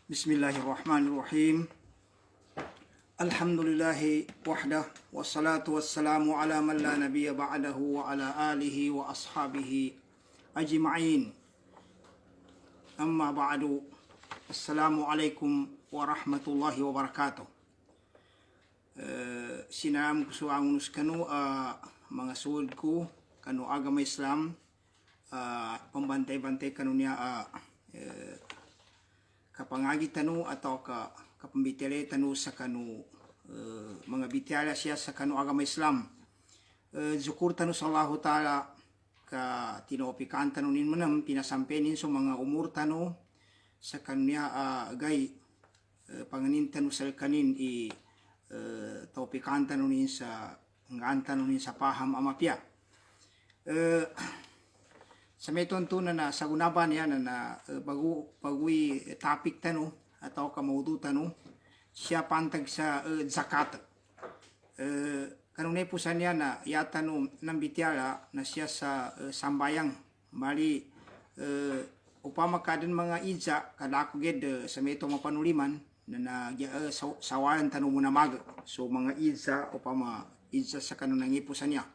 Bismillahirrahmanirrahim. Alhamdulillahi wahdah wassalatu wassalamu ala man la nabiyya ba'dahu wa ala alihi wa ashabihi ajma'in. Amma ba'du. Assalamualaikum warahmatullahi wabarakatuh. Sinam ko sa angunus kanu mga suod ko kanu agama Islam pambantay-bantay kanu niya kapangagi tanu atau kapambitele tanu sa kanu mga bityala siya sa kanu agama Islam. Zukur tanu sa Allah Ta'ala ka tinopikan tanu nin manam pinasampenin sa mga umur tanu sa kanya gay panganin tanu sa kanin topikan tanu nin sa ngaan tanu nin sa paham amapya. Sa may tuntunan na sa gunaban yan na bagui topic tanu atau kamaudu tanu siya pantag sa zakat. Kanunay po sa niya na yatanu ng bityala na siya sa sambayang bali upama kadin mga idza kadako ged sa may mapanuliman na sawayan tanu muna mag so mga idza upama idza sa kanunang ipusan niya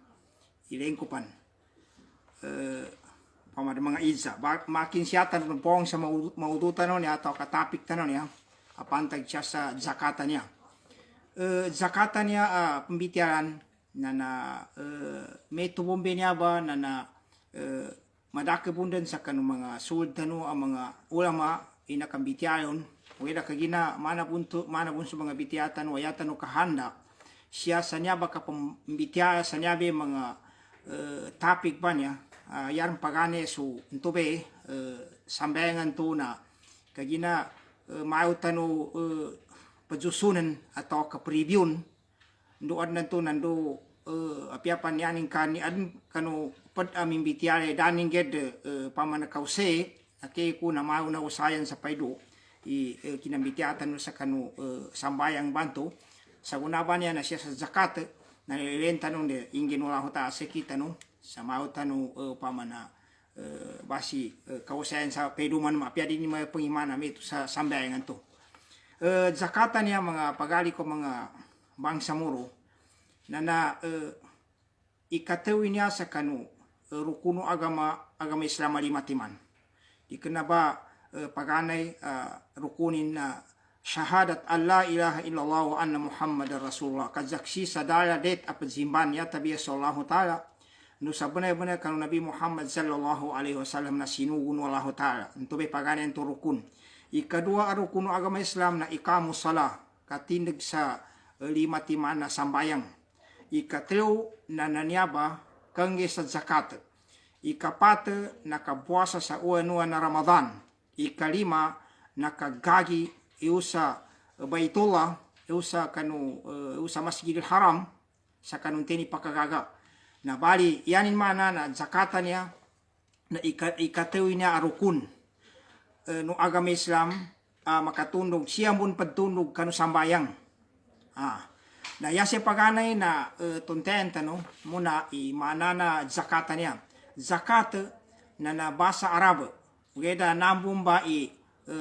ilengkupan pamada mga idza makin siya tanong pong sa maudutan niya atau katapik tanong niya apantag siya sa zakata niya. Zakata niya pembitiran na may tubombe niya ba na madakabundan sa kanong mga suld tanu ang mga ulama inakambitiayon wala kagina manabunso mga bitiatan wayatan no kahanda siya sa niya ba kapambitiya sa niya ba mga topic ba niya yarang pagane so intube sambayangan to na kagina mautano pajusunan atau kapribyon doon na to nando apiapan yaning kani adin kano pad aming bitiare daning ged pamanakause ake ko na mau na usayan sa paido kinambitiatan sa kanu sambayang banto sa gunaban niya na siya sa zakat na nililenta nung ingin wala ko ta sekita no sa mau tanu pamana basi kausayan sa peduman mapya din may pangimana ito sa sambayangan to. Zakatan niya mga pagali ko mga bangsa muro na ikatawi niya sa kanu rukuno agama Islam alimatiman. Ikana ba paganay rukunin na syahadat Allah ilaha illallah wa anna Muhammadar Rasulullah kazaksi sadala det apazimban ya tabiya sallallahu ta'ala no sa benar-benar kanu Nabi Muhammad sallallahu alaihi wasallam na sinugun wallahu ta'ala ito be paganay ito rukun. Ikadua rukuno agama Islam na ikamu salah katindig sa limatiman na sambayang. Ikatlo na nanyaba kangge sa zakat. Ikapat na kapuasa sa uwan na Ramadan. Ikalima na kagagi iusa Baitullah iusa kanu iusa Masjidil Haram sa kanun tini pakagaga. Na bali yanin mana na zakatan niya na ikatawi niya arukun no agama Islam makatundog siya mun pagtundog kanu sambayang na yase paganay na tunten tano muna mana na zakatan niya zakat na nabasa Arab ugeda nambumba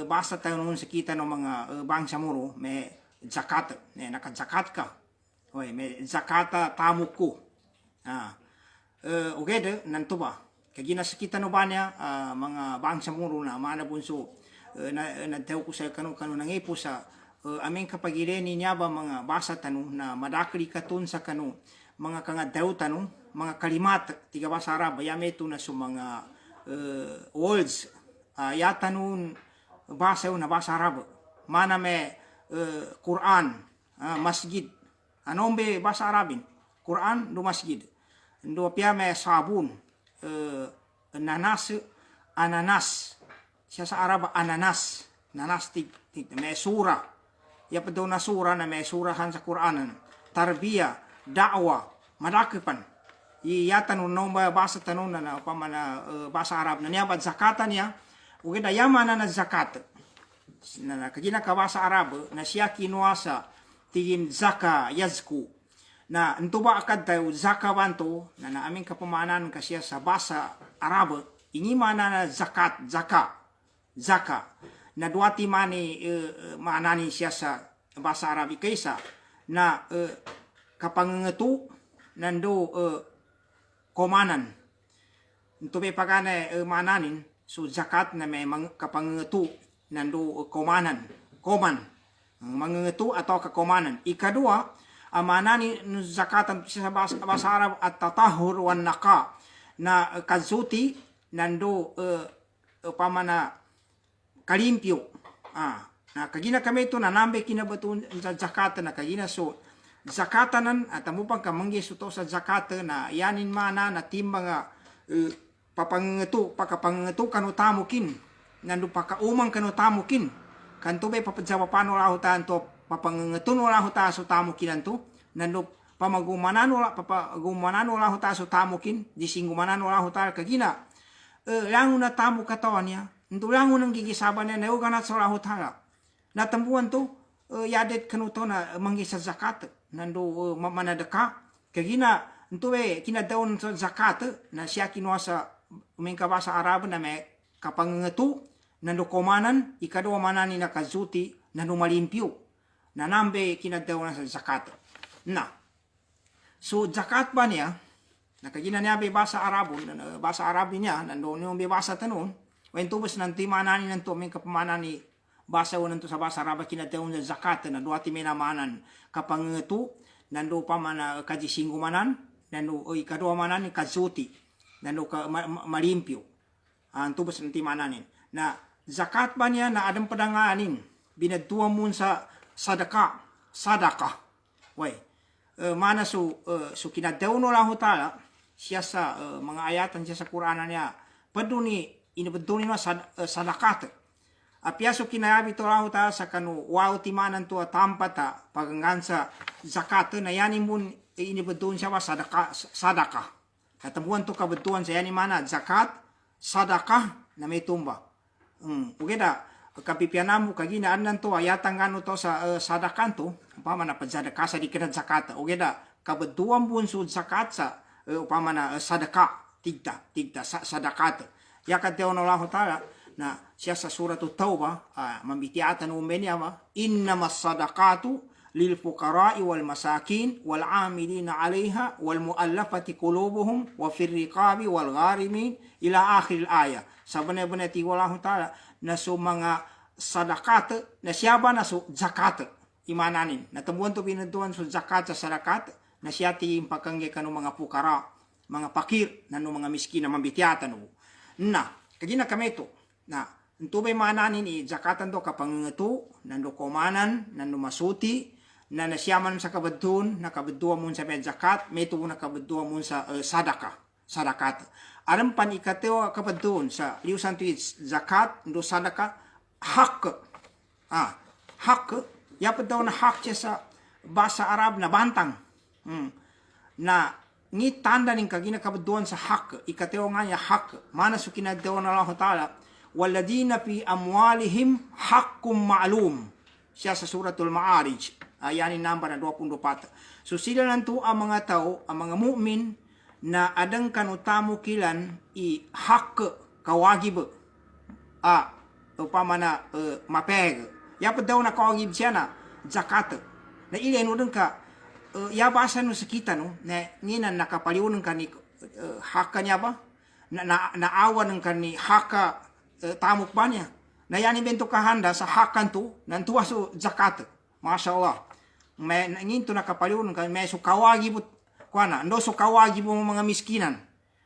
basa tanon sa kita no mga bangsa muro may zakat ne nakazakat ka oy may zakata tamuko ugeda nanto ba kagina sa kita no ba niya mga bangsa muro na mana bunso nagtaw ko sa kanu nangipo sa aming kapagileni niya ba mga basa tanu na madakli katun sa kanu mga kangadaw tanu mga kalimat tiga basa Arab yame ito na sa mga words yatanun basa na basa Arab mana may Quran masjid anombe basa Arabin Quran do masjid ndo pia may sabun ananas siya sa Arab ananas may sura ya pa na sura na may surahan sa Quranan tarbiya da'wa madakipan iyatan nomba basa tanun na pamana basa Arab na niya ba zakatan niya ugeda yaman na zakat na kagina ka basa Arab na siya kinuasa tigin zaka yazku na ntuba akad tayo zaka banto na naaming kapamanan kasya sa basa Arab ini mana na zakat zaka na duati mani manani siya sa bahasa Arabi kaysa na kapangangetu nando komanan. Ito may pagana mananin so zakat na may kapangangetu nando komanan. Koman. Mangangetu atau kekomanan. Ikadua, amanani zakatan sa bahasa Arab at tatahur wan naqa na kazuti nando pamana kalimpyo. Na kagina kami ito na nambe kinabatun sa zakatan na kagina so zakatanan at amupang kamanggi suto sa zakatan na yanin mana na timbang papangetu pakapangetu kanutamukin nando pakaumang kanutamukin kanto be papadjawapano lahutan to papangetu lahuta so tamukin to nando pamagumanan wala papagumanan wala huta so tamukin disingumanan wala huta kagina langu na tamu katawannya ndu langu nang gigisaban na uganat sa lahutala natambuan to yadet kanuto na manggisa zakat nando manadaka kagina ntu be kinadaon sa zakat na siya kinuasa umingka bahasa Arab na may kapangetu nando komanan ikadua manani na kazuti nando malimpyo na nambe kinadaon sa zakat na so zakat ba niya nakagina niya be bahasa Arabo bahasa Arab niya nando yung be bahasa tanon when tubos nanti manani nanto may kapamanani bahasa nanto sa bahasa Arab kinadaon sa zakat na duati may namanan kapangetu nando pa mana kajisingumanan nando ikadua manani kazuti nando malimpyo tubos nanti mananin na zakat ba niya na adang padanganin binadtua mun sa sadaka way mana so kinadaon no lang hutala siya sa mga ayatan siya sa Qur'an niya paduni inibaduni no sadakat apiaso kinayabi to lang hutala sa kanu wow timanan to tampata pagangansa zakat na yanin mun inibadun siya wa sadaka katabuan to kabetuan sa yanin mana zakat sadaka na may tumba ugeda kapipianamu kagina andan to ayatan ngano to sa sadakan to upama na padzadaka sa dikenat zakat ugeda kabetuan bunso zakat sa upama na sadaka tigta sadakat yakateo no Allah taala na siya sa surat at-taubah mambitiatan umenya ma innamas sadaqatu lil fuqara'i wal masakin wal 'amilina 'alayha wal mu'allafati qulubuhum wa fir riqabi wal gharimin ila akhir ayah sabana-bana ti Allah taala na so mga sadakat na siya ba na so zakat imananin natambuan to binaduan so zakat sa sadakat na siya ti impakangge kanu mga pukara mga pakir nanu mga miskin na mambitiatan na kagina kami to na entubay mananin zakatan do kapangetu nando komanan nando masuti na nasyaman sa kabadun nakabadua mun sa zakat meto na kabadua mun sa sadakat aram pan ikateo kabadun sa liusan tu zakat ndo sadaka hak yapat daw na hak siya sa bahasa Arab na bantang na ni tanda ning kagina kabaduan sa hak ikateo nga niya hak mana su kinadaw na Allah taala walladina fi amwalihim haqqum ma'lum siya sa suratul Ma'arij ayani number na 24 so sila nanto ang mga tao ang mga mu'min na adang kanutamu kilan i hak kawagib upama na mapeg yapat daw na kawagib siya na zakat na ilay no ka yabasa no sa kita no na nginan nakapaliw ng kani haka niya ba naawa ng kani haka tamok ba niya na yan ibento kahanda sa hakan to nantuwa so zakat mashallah may nginto nakapaliw ng kani may so kawagib kuana ndo so kawagi mo mga miskinan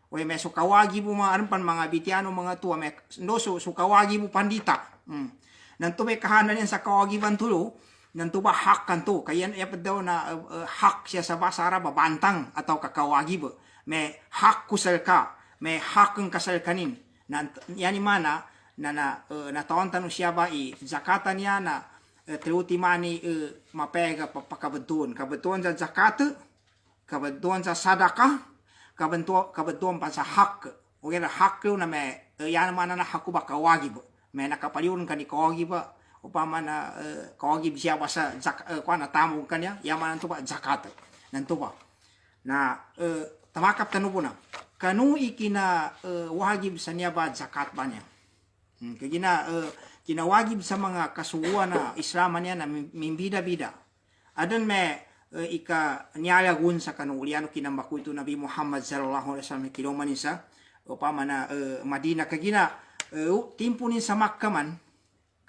o may so kawagi mo mga anpan mga bitiano mga tuwa may ndo so kawagi mo pandita nanto may kahanan yan sa kawagiban tulo nanto ba hak kanto kaya yapat daw na hak siya sa bahasa Arab bantang atau kakawagi ba may hak kusal ka may hak ang kasal kanin yan mana na taon tanong siya ba zakatan niya na triutimani mapega papakabatuan kabatuan sa zakat kabaduan sa sadaka kabaduan pa sa hak o kaya hak na may yan naman na haku ba kawagib may nakapaliwan ka ni kawagib ba upama na kawagib siya ba sa na tamong kanya yaman nanto ba zakat nanto ba na tamakap tanubo na kanu ikina wagib sa niya ba zakat ba niya kagina kinawagib sa mga kasuwa na Islaman niya na mimbida-bida. Adan me ika nialagun sa kanuliano kinambaku itu Nabi Muhammad sallallahu alaihi wasallam kilomanin sa upama na Madina kagina timpunin sa Makkah man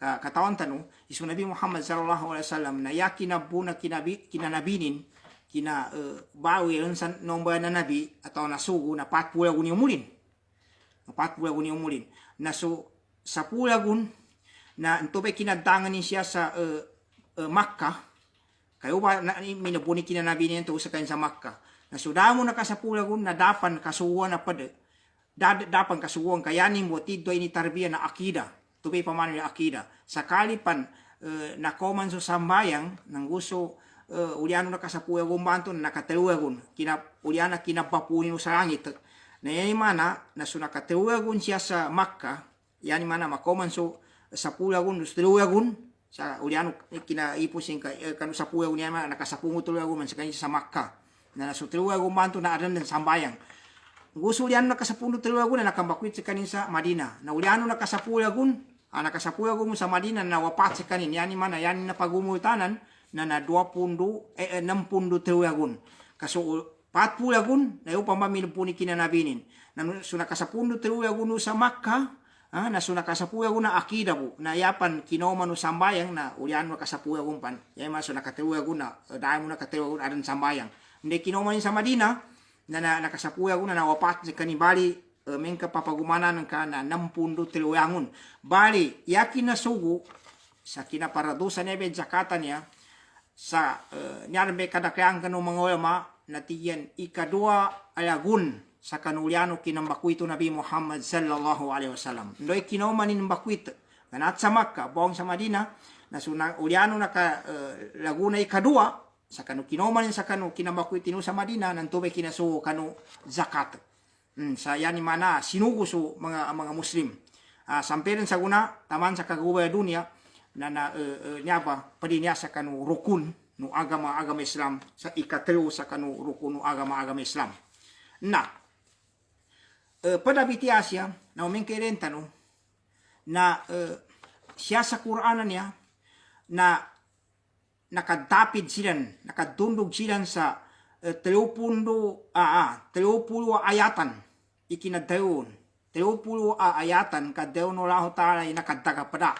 katawan tanu isu Nabi Muhammad sallallahu alaihi wasallam na yakin na buna kinanabinin kina bawi san nomba na nabi atau nasugu na 40 gun umulin 40 gun umulin na so 10 gun na entobe kinadangan ni siya sa Makkah kayo ba na minabuni kinanabi niya to sa kan sa Makkah na sudah mo nakasapulagun na dapan kasuwan na pada dapan kasuwan kayanin mo tiddo ini tarbiya na akida tubay pa man yung akida sakali pan nakoman so sambayang nang gusto uliano nakasapuya gumbanto na nakataluagun uliana kinapapunin sa langit na yan mana na so nakataluagun siya sa Makkah yan mana makoman so sapulagun taluagun sa uliano kinaipusin kanu sapuyagun yan mana nakasapungo taluagun man sa kanya sa Makkah na so taluagun banto na adan ng sambayang gusto uliano nakasapuno taluagun na nakambakwit sa kanin sa Madina na uliano nakasapulagun nakasapulagun mo sa Madina na wapat sa kanin yan mana yan na pagumultanan na 60 taluagun kaso 40 lagun na upang mamilipuni kinanabinin na so nakasapundo taluagun sa Makkah na so nakasapuagun na akida po na yapan kinoman no sambayang na ulian nakasapuagun pan yan so nakataluagun na dahil mo nakataluagun adan sambayang hindi kinoman sa Madina na nakasapuagun na nawapat sa kanibali mengka papagumanan ka na 60 taluagun bali yakin na sugo sa kinaparadusan niya zakatan niya sa nyarbe kadakayang kanu mga ulama na tiyan ikadua alagun sa kanuliano kinambakwito Nabi Muhammad sallallahu alaihi wasallam. Ndoy kinomanin bakwit kanat sa Makkah bawang sa Madina na suna uliano naka laguna ikadua sa kanu kinomanin sa kanu kinambakwito sa Madina nan tubay kinaso kanu zakat. Sa yani mana sinugo so mga muslim. Samperin sa guna taman sa kagubay dunia na nyaba padi niya sa kanu rukun no agama Islam sa ikatlo sa kanu rukun no agama Islam na pada bitiasya na umengkerenta no na siya sa Qur'an niya na nakadapid silan nakadundog silan sa 30 ayatan ikinadayon 30 ayatan kadayon no Allah Ta'ala nakadaga pada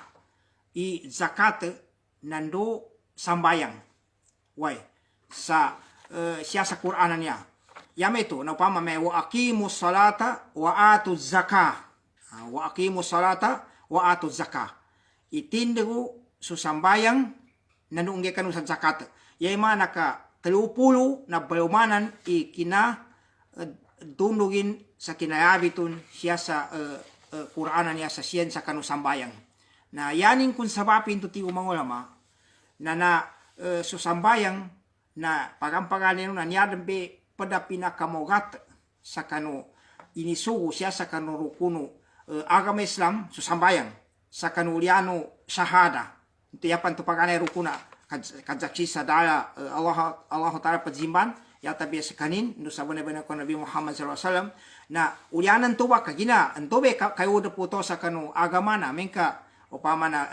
i zakat nando sambayang way sa siya sa Qur'an niya yameto na upama may wa aqimus salata wa atu zakah wa aqimus salata wa atu zakah itindigo so sambayang nanungge kanu sa zakat yay mana ka 30 na balumanan ikina dundugin sa kinayabitun siya sa Qur'an niya sa siyen sa kanu sambayang na yanin kung sabapin to ti mga ulama na susambayang na pagampaganin na niyadambe pada pinakamogat sa kanu inisugo siya sa kanu rukuno agama Islam susambayang sa kanuliano shahada ito yapan to paganay rukuna kadzaksi sa dala Allah Ta'ala padzimban yata biasa kanin no sabana bana ko Nabi Muhammad sallallahu alaihi wasallam na ulianan to ba kagina antobe kayo da puto sa kanu agama na menka upama na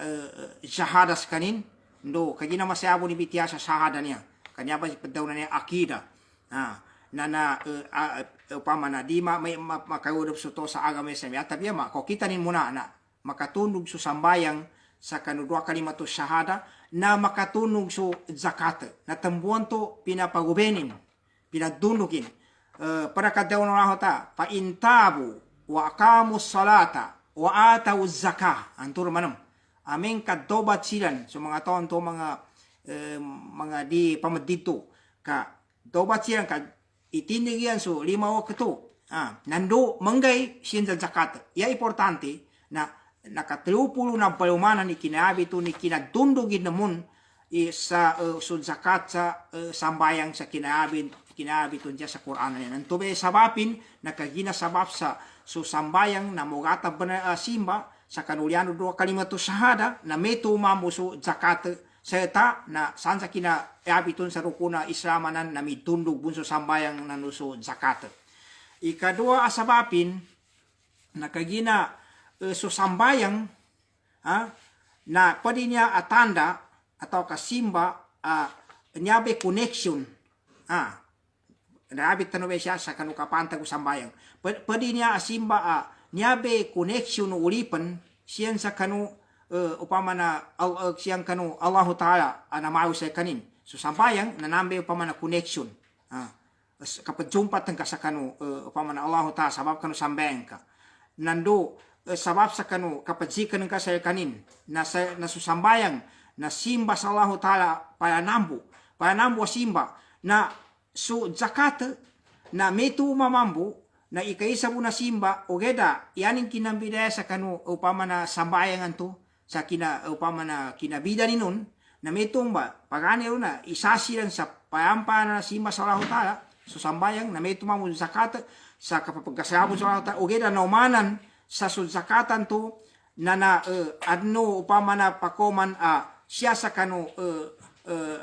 shahadas kanin ndo kagina masayabo ni bitiya sa shahada niya kanya ba daw na niya akida upama na di may makayudop suto sa agama Islam at tabiya ko kita nin muna na makatunog so sambayang sa kanudwa kalimato shahada na makatunog so zakat na tambuan to pinapagubenin pinadunugin para kadaw na rahota pa intabu wa aqamus salata wa ataw zakah antur manam amen kadobat silan so mga taon to mga di pamadito ka dobat silan ka itindigian so 5 waktu nando manggay siyan sa zakat ya importante na nakatulupulu na palumanan ni kinabito ni kinadundugin namun sa so zakat sa sambayang sa kinabito niya sa Quran niya nanto be sabapin nakagina sabab sa so sambayang na mugata simba sa kanuliano do kalimato shahada na meto mamuso zakat serta na sansa kina abiton sa rukuna islamanan na mitundog bunso sambayang nanuso zakat. Ikadua asabapin nakagina so sambayang na pwede niya tanda atau kasimba nyabe connection. Narabit tanong siya sa kanu kapanta ko sambayang. Pwede niya asimba nyabe connection ulipan siyan sa kanu upama na siyang kanu Allah Ta'ala na mau sa kanin. So sambayang nanambe upama na connection. Kapag jumpa tengka sa kanu upama na Allah Ta'ala sabab kanu sambayang ka. Nando sabab sa kanu kapag zikan ka sa kanin na susambayang na simba sa Allah Ta'ala para nambo simba na so zakat na metu mamambu na ikaisa mo na simba o geda yaning kinambidaya sa kanu upama na sambayangan to sa upama na kinabida ni nun na metumba pagani na isasilan sa payampa na simba sa Allah Ta'ala so sambayang na metu mamu zakat sa kapapagkasabon sa Allah Ta'ala o geda na umanan sa zakatan to na adno upama na pakoman siya sa kanu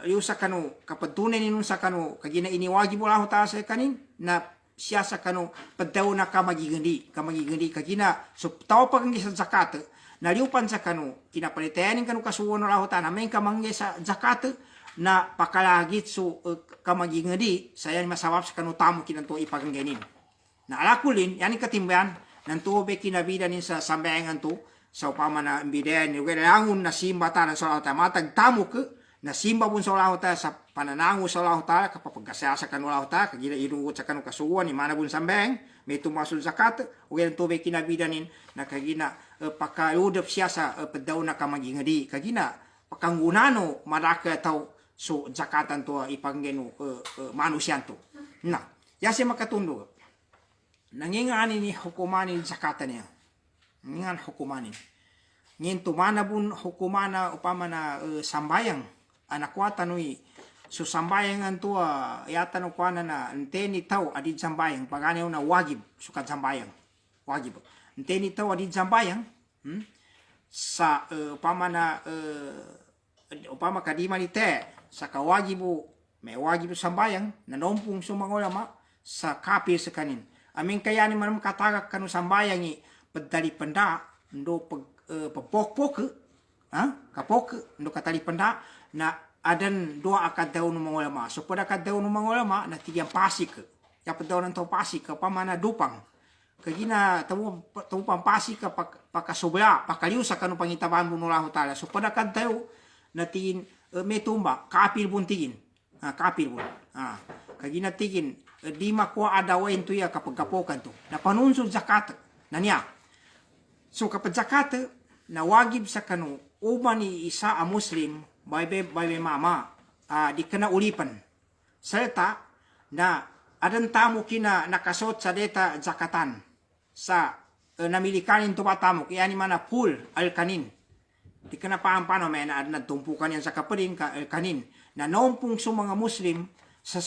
yusa kanu kapatunay ninun sa kanu kagina iniwagi mo lang ta sa kanin na siya sa kanu padaw na kamagigandi kagina so tao pag sa zakat na liupan sa kanu kinapalitayanin kanu kasuwon lang ta na may kamangge sa zakat na pakalagit so kamagigandi sayan masawap sa kanu tamo kinanto ipaganggenin na alakulin yani katimbayan nanto be kinabidanin sa sambayangan to sa upama na imbidayan ni langun na simba ta sa Allah Ta'ala matag tamo ke na simba pun sa Allah Ta'ala sa pananango sa Allah Ta'ala kapag kasasa kan Allah Ta'ala kagila inugot sa kanu kasuwan ni mana pun sambayang may tumasul zakat o yan tubig kinabidanin na kagina pakayudap siya sa padaw na kamagingadi kagina pakangunano maraka tau so zakatan to ipanggenu manusyan to na yasi makatundo nangingani ni hukumani zakatan niya ngingan hukumani ngin tumana bun hukumana upama na sambayang anak wata nui so sambayangan to yata no kuana na nteni tau adid sambayang pagani na wajib sukat sambayang wajib nteni tau adid sambayang sa upama na upama kadima ni te sa kawajibu may wajibu sambayang na nompung sumangolama sa kapir sa kanin amin kaya ni manam katagak kanu sambayang padali panda ndo pagpokpok kapok ndo katali panda na adan doa akad daw ng mga ulama so pada akad daw ng mga ulama na tigyang pasik ya padaw ng to pasik pamana dupang kagina tamu pampasik pakasobra pakaliw sa kanu pangitabaan mo Allah Ta'ala so pada akad daw na tigin metumba kapil bun tigin kapil bun kagina tigin di makuha adawain to ya kapag kapokan to na panunsod zakat na niya so kapag zakat na wagib sa kanu uman ni isa a muslim bay mama di kana ulipan serta na adan tamo kina nakasot sa deta zakatan sa namilikanin to patamo kaya ni mana full alkanin di kana paampano may na tumpukan yan sa kapadin ka alkanin na naumpong sa mga muslim sa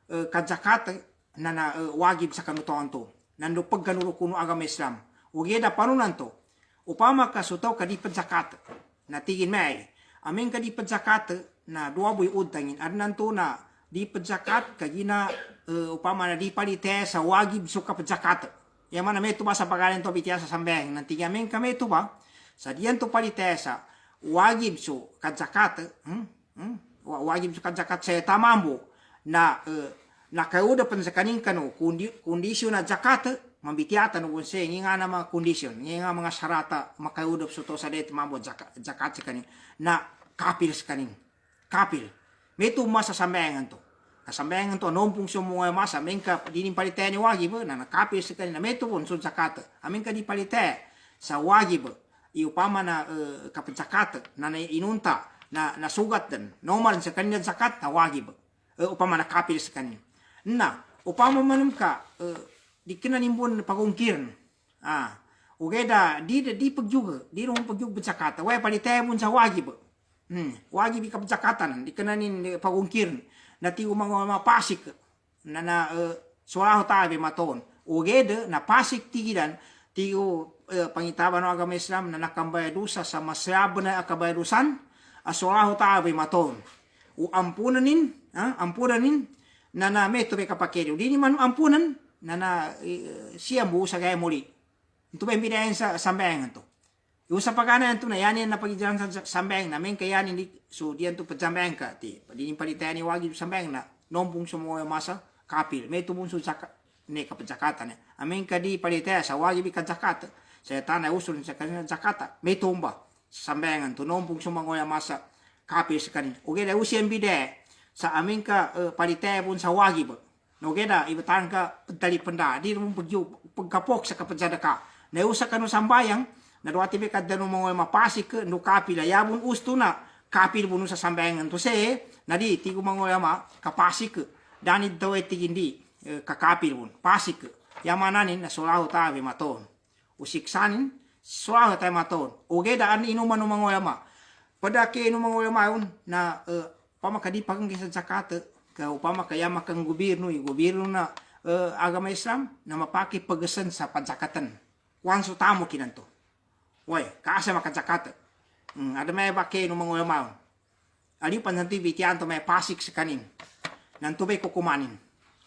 kadzakat na wagib sa kanutoan to nando pagkanuro kuno agama Islam ugeda panunan to upama kasutaw kadipad zakat na tigin may amin kadipad zakat na duwaboy udtangin adnan to na dipad zakat kagina upama na dipalite sa wagib so kapad zakat yaman na may tuba sa pagalan to bitya sa sambeng nan tigin amin kami tuba sa diyan to palite sa wagib so kad zakat wagib so kad zakat sa tamambo na nakauda pan sa kaning kanu kondisyon na zakat mambitiata no kunse nga na mga kondisyon nga mga sarata makaudap so to sa det mambo zakat sa kanin na kapil sa kanin kapil may masa sambayangan to kasambayangan to nompung so mga masa mengka dining palite ni wagib na nakapil sa kanin na may pun so zakat amin ka di palite sa wagib iupama na kapit zakat na inunta na sugat din normal sa kanin zakat na wagib upama na kapil sa kanin na upama manum ka di kena nimbun pagungkiran ugeda di pagjuga di ron pagjug zakat way palitay mun sa wagib wagib ka zakatan di kena nin pagungkiran na ti mga pasik na suaho tabi maton ugeda na pasik tigidan ti pangitaban ng agama Islam na nakambay dusa sa masyab na akabayrusan suaho tabi maton ampunanin na meto be kapakero di man ampunan na siya mo sa gaya muli. Ito ba yung binayan sa sambayangan to? Usa pagana yan to na yan na pagijalan sa sambeng na men kaya ni so diyan to pajambeng ka ti padin palitani wagi sambeng na nompung semua masa kapil may tumun su zakat ne ka zakata ne amen ka di palitaya sa wagi bi ka zakata saya tanah usul sa kanina zakata may tumba sambengan to nompung semua masa kapil sekanin oge da usian bide sa amen ka palitaya pun sa wagi ba no geda ibatan ka tali penda di mun pagkapok sa kapajada ka na usa kanu sambayang na doa tibe kadda no mga mapasik ke no kapila yabun usto na kapil bunu sa sambayangan to se na di tigo mga ma kapasik dani daw tigindi kakapil bun pasik yamananin na solahu tabi maton usiksanin solahu tabi maton oge daan inuman no mga ma pada ke no mga ma na pamakadi pagang sa zakat ka upama kaya makang gobyerno na agama Islam na mapaki pagasan sa padzakatan wanso tamo kinanto. Woi, kaasa makajakata. Ada may bake no mga ulama. Ali pananti bitian to may pasik sa kanin. Nanto bay kukumanin.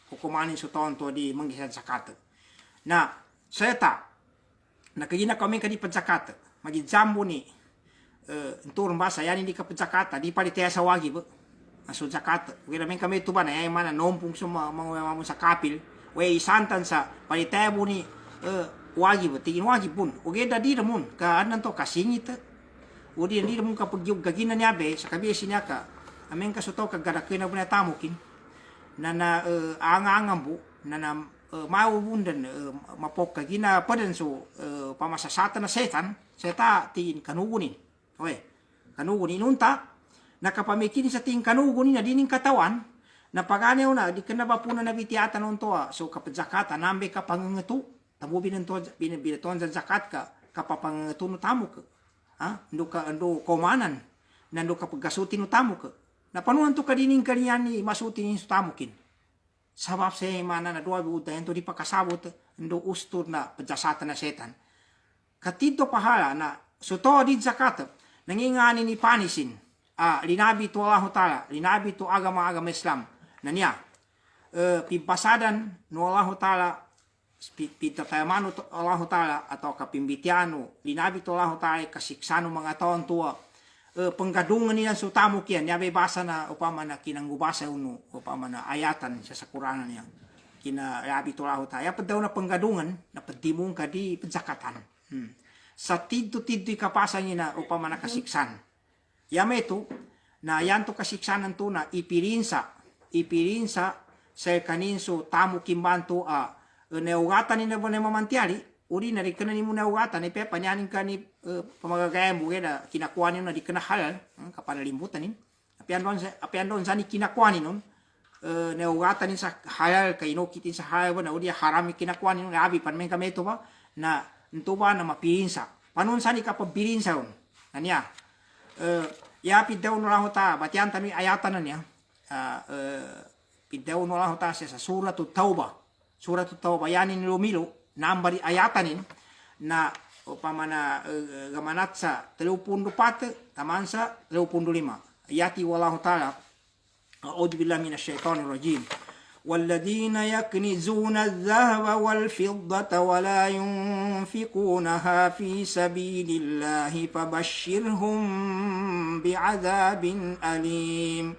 Kukumanin so tonto di manggisan zakata. Na seta nakagina kami kadi padzakata. Magi jambo ni turun basa yani di kapadzakata di palitea sa wagi ba. Aso zakata. Kaya men kami tuba na ay mana nompung suma mga ulama sa kapil. Wei santan sa palitea bu ni wajib tingin wajib pun oge da di mun ka anan to kasingit odi di mun ka pagyug gagina niya be sa kabi sinya ka amen ka soto ka gara kena buna tamukin nana anga bu nana mau bundan mapok kagina paden so pamasasata na setan seta tingin kanugunin oe kanugunin unta nakapamikin sa tingin kanugunin na dining katawan na paganew na di kana ba puna na bitiatan onto so kapadzakata nambe ka pangangetu tamu binaton sa zakat ka kapapangtuno tamu ka ando komanan nando kapagasutin no tamu ka na panuan to kadining kaniyan ni masutin ni tamukin sabab sa mana na duwa buta ento di pakasabot ando ustur na pajasatan na setan katito pahala na suto di zakat nangingani ni panisin linabi to Allah taala linabi to agama Islam na niya pipasadan no Allah taala pitapayamano Allah Ta'ala atau kapimbitiano linabi to Allah Ta'ala kasiksano mga taon tua penggadungan niya sa tamu kian yabe basa na upama na kinanggubasa uno upama na ayatan sa sakurangan niya kina yabi to Allah Ta'ala daw na penggadungan na pedimong kadi pedzakatan sa tidto kapasan niya na upama na kasiksan yame to na yan to kasiksanan to na ipirinsa sa kaninso tamu kimbanto neugatan ni nabo mamantiari uri na rikana ni muna ugatan ni pepa nyanin ka ni pamagagayam buge da kinakuanin na di kena halal kapanalimbutan ni apian don sani kinakuanin nun neugatan ni sa halal kay inokitin sa halal na uri harami kinakuanin nun abi pan men kameto ba na ntuba na mapirinsa panon sani kapabirinsa nun nanya ya pidaw no lahota batian tani ayatan na niya pidaw no lahota sa suratul taubah surat Taubah yanin lumilo nambari ayatanin na upamana gamanatsa 34 tamansa 35 ayati wallahu taala a'udzu billahi minasyaitonir rajim والذين يكنزون الذهب والفضة ولا ينفقونها في سبيل الله فبشرهم بعذاب أليم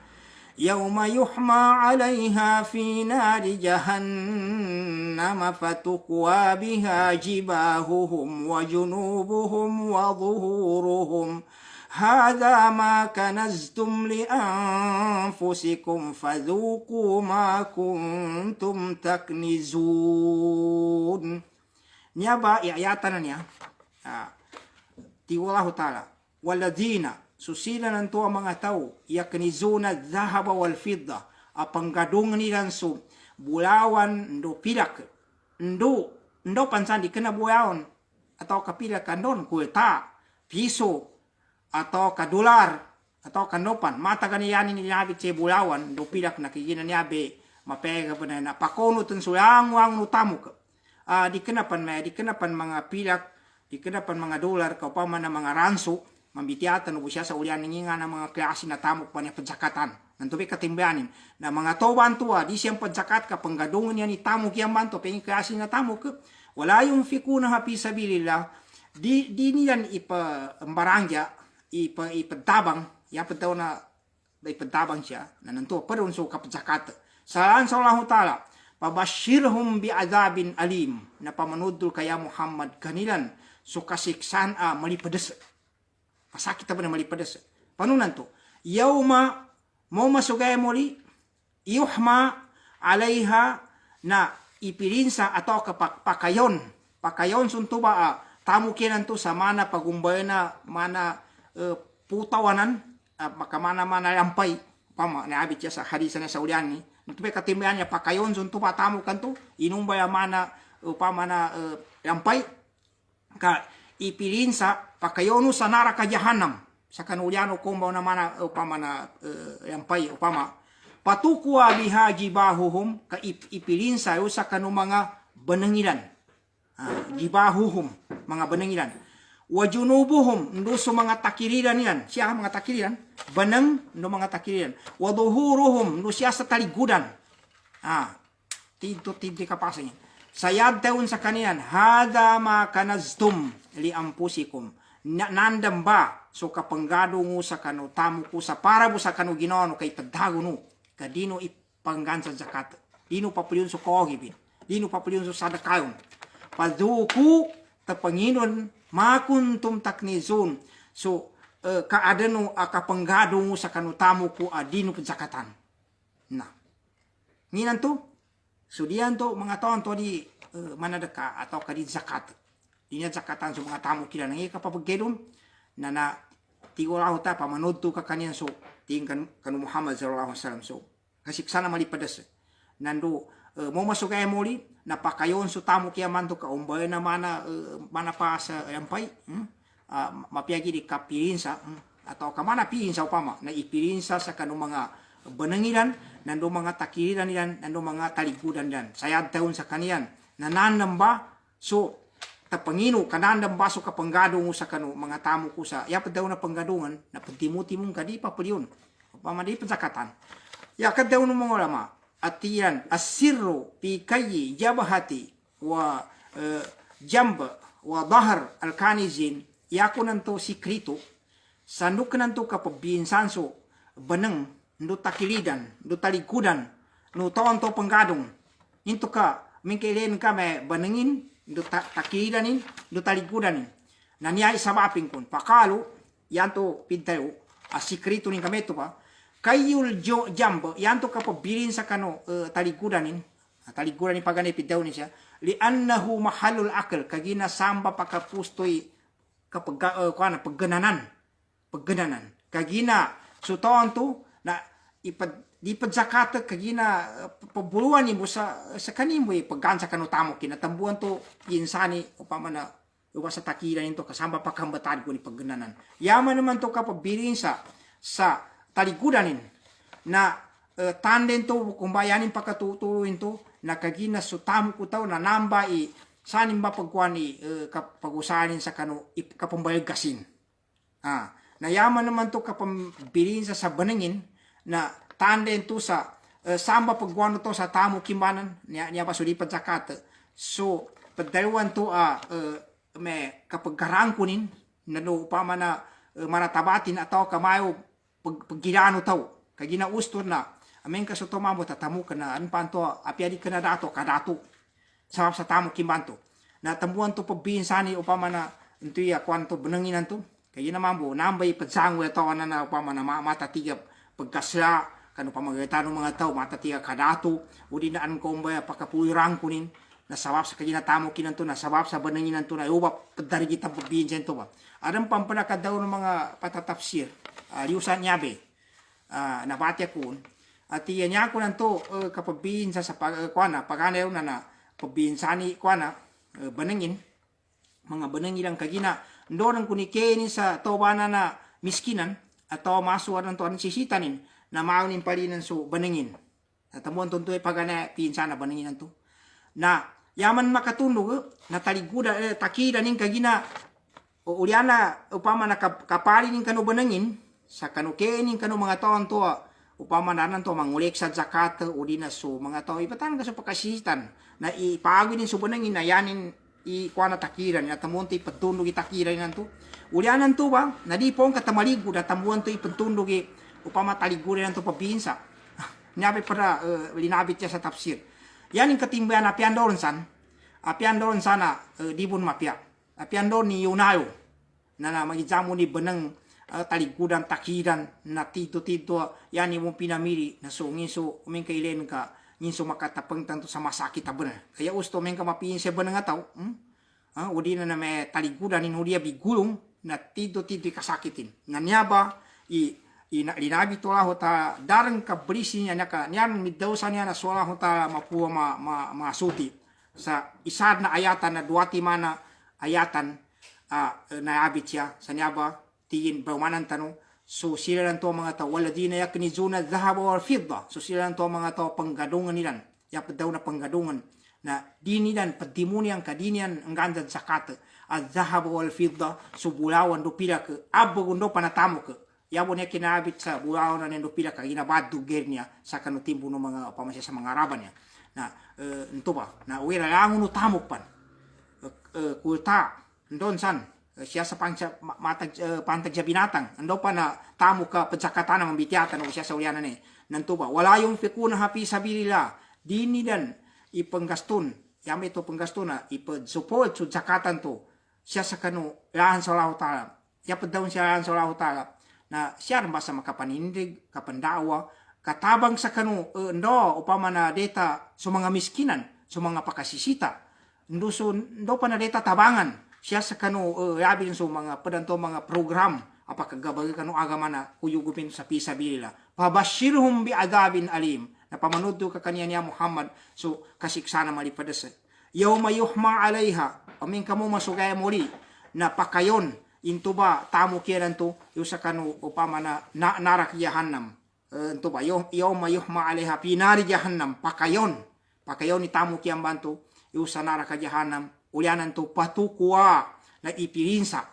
يوم يحمى عليها في نار جهنم فتقوى بها جباههم وجنوبهم وظهورهم هذا ما كنزتم لأنفسكم فذوقوا ما كنتم تكنزون نيابا إعياتنا نيا تيوالله تعالى والذين susila ng tuwa mga tao yaknizuna dhahaba wal fidda apanggadung nilan so bulawan ndo pilak ndo pansan di kena bulawan atau kapilak kandon kulta piso atau ka dolar atau kanopan mata ganyan ni nabi che bulawan ndo pilak nakikina niabe mapega pa na pakono tun sulang wang nutamuk di kenapan mga pilak di kenapan mga dolar kaupama na mga ranso mambitiatan ubo siya sa ulian nga ng mga klase na tamok pa niya padzakatan. Nanto katimbayanin na mga toban tuwa di siyang padzakat ka panggadungan niya ni tamok yang banto pengin klase na tamok wala yung fikuna fi sabilillah di niyan barangja ipadabang ya padaw na ipadabang siya na nanto padon so kapzakat saan sa Allah taala pabashirhum bi adabin alim na pamanudul kaya Muhammad kanilan so kasiksaan malipadas pasakit ba na malipadas panunan to yauma mo masugay muli yuhma alaiha na ipirinsa atau pakayon suntuba tamu kinan to sa mana pagumbay na mana putawanan maka mana yampay pama na abit siya sa hadisa na sa ulian ni ntupe katimbayan niya pakayon suntuba tamu kanto inumbay mana upamana yampay ka ipirinsa pakayon sa naraka jahanam sa kanuliano kumbaw na mana upamana yampay upama patukwa biha jibahuhum ka ipirinsa sa kanu mga banangilan jibahuhum mga banangilan wa junubuhum ndo so mga takiriran yan siya mga takiriran banang ndo mga takiriran wa duhuruhum ndo siya sa taligudan tidto kapasan sayad taon sa kaniyan hada ma kanaztum li ampusikum nandam ba so kapanggado mo sa kanu tamu ko sa para mo sa kanu ginono kay tagdago no kadino ipanggan sa zakat dino papulyon so kohibin dino papulyon so sadakayon paduku tapanginon makuntum taknizun so kaadano akapanggado mo sa kanutamu ko adino zakatan na nginan to so diyan to mga taon to di manadaka atau kadi zakat dinya zakatan so mga tamu kila nangi kapapagkedon na tiguraw ta pamanood to ka kanyan so tingkan kanu Muhammad sallallahu alaihi wasallam so kasiksana malipadas nando mo masugay muli napakayon so tamu kaya manto ka umbay na mana pa sa yampay mapiagi di kapirinsa atau kamana pirinsa upama na ipirinsa sa kanu mga banangilan nando mga takiriran yan nando mga taligudan yan sayad taon sa kaniyan nanandam ba so tapangino kanandam ba so kapanggado mo sa kanu mga tamu ko sa yapad daw na panggadungan na pagtimutimong kadi pa pulyon upama di pazakatan ya kadaw ng mga ulama atiyan asirru fi kayyi jabhati wa jamba wa dahr alkanizin yako nanto sikrito sanuk nanto kapabinsanso banang ndo takilidan ndo talikudan no tonto panggadong into ka mingkailen ka may banangin ndo takilidanin ndo talikudanin naniya isabapin kun pakalo yanto pintayo asikrito ning kameto pa kayul jambo yanto kapabilin sa kano talikudanin talikudanin pagani pidaw ni siya li annahu mahalul akal kagina samba pakapustoy kapag paggananan kagina suton to na ipad zakat kagina pabuluan ni mo sa kanimo pagkan sa kanutamo kinatambuan to insani upama na uwa sa takilan nito kasamba pagkambatan ko ni paggananan yaman naman to kapabilin sa talikudanin na tanden to kumbayanin pagkatuturuin to na kagina sutamo ko taw na namba sanin ba pagkuani pag-usanin sa kanu kapambayag kasin na yaman naman to kapambilin sa banangin na tanden to sa samba pagkuano to sa tamo kimbanan niya pa sulipat zakat so pagdalawan to may kapagkarangkunin na no upama na maratabatin ataw kamayo paggilano taw kagina ustor na amen ka so tomamo tatamu kana anpanto apiadi kana dato kadato sa tamo kimbanto na tambuan to pabinsani upama na intuya kwanto benanginan to kagina mambo nambay padsangwe taw na upama na matatiga pagkasla kanu pamagaytan ng mga tao matatiga kadato udi naan ko mbaya pakapulirang kunin nasabab sa kagina tamo kinanto nasabab sa benanginan to na ubap pedari kita pabinsen to ba adam pampanaka daw ng mga patatafsir liusan nyabe nabati akun at iyan ko nanto kapabinsa sa kuana paganaw na pabinsani kuana banangin mga banangin lang kagina ndorang kunikeni sa tobana na miskinan atau masuwar ng to sisitanin na maunin palinan so banangin at amuan tonto pagana pinsana banangin to na yaman makatunog na taliguda takida ning kagina uliana upama na kapali ning kanu banangin sa kanukening kanu mga taon to upama nanan to mangulik sa zakat o di na so mga tao ibatan ka sa pakasitan na ipagawin din so banangin na yanin kuana takiran na tamuan to ipatundog itakiran nanto ulianan to ba nadi pong katamaligo da tamuan to ipatundog upama taliguran nanto pabinsa nyabi para linabit siya sa tafsir yan yung katimbayan apian doon sana dibun mapya apian doon ni Yunayo na magijamu ni benang taligudan takiran na tito yan yung pinamili na so ngiso uming kailen ka ngiso makatapang tanto sa masakit benar kaya usto uming ka mapiin siya benang ataw udi na may taligudan in udia bigulong na tito kasakitin na niyaba linabi to lah ta darang ka berisinya naka niyan midausan niya na solah ta mapua masuti sa isad na ayatan na duati mana ayatan na abit siya sa niyaba tingin baumanan tanong so sila lang to mga tao waladina yaknizuna dhahaba wal fidda so sila lang to mga tao panggadungan nilan yapad daw na panggadungan na dinilan padimuni ang kadinian ang ganda zakat at dhahaba wal fidda so bulawan do pila ke abo gundo panatamo ke yabo niya kinabit sa bulawan na nendo pila ka ginabad gernya sa kanutimbo no mga pamasya sa mga araban niya na ento ba na wira lang no tamok pan kulta ndon san siya sa pantag siya binatang ando pa na tamo ka padzakatan ng bitiatan o siya sa ulianan nanto ba wala yung fikuna hapi sabilillah dini dan ipanggaston yami to panggaston na ipad-support sa zakatan to siya sa kanu lahan sa Allah Ta'ala yapad daw siya lahan sa Allah Ta'ala na siya rin basta makapanindig kapandawa katabang sa kanu ndo upama na data sa mga miskinan sa mga pakasisita ndo pa na data tabangan siya sa kanu yabi so mga padanto mga program apakah gabag kanu agama na kuyugupin sa pisabilillah pabashirhum bi adabin alim na pamanudo ka kaniya niya Muhammad so kasiksana malipadas yawma yuhma alaiha amin kamo masugay muli na pakayon into ba tamo kiyan to yung sa kanu upama na narak jahannam into ba yawma yuhma alaiha fi nari jahannam pakayon ni tamo kiyan banto yung sa narak jahannam ulianan to patukwa na ipirinsa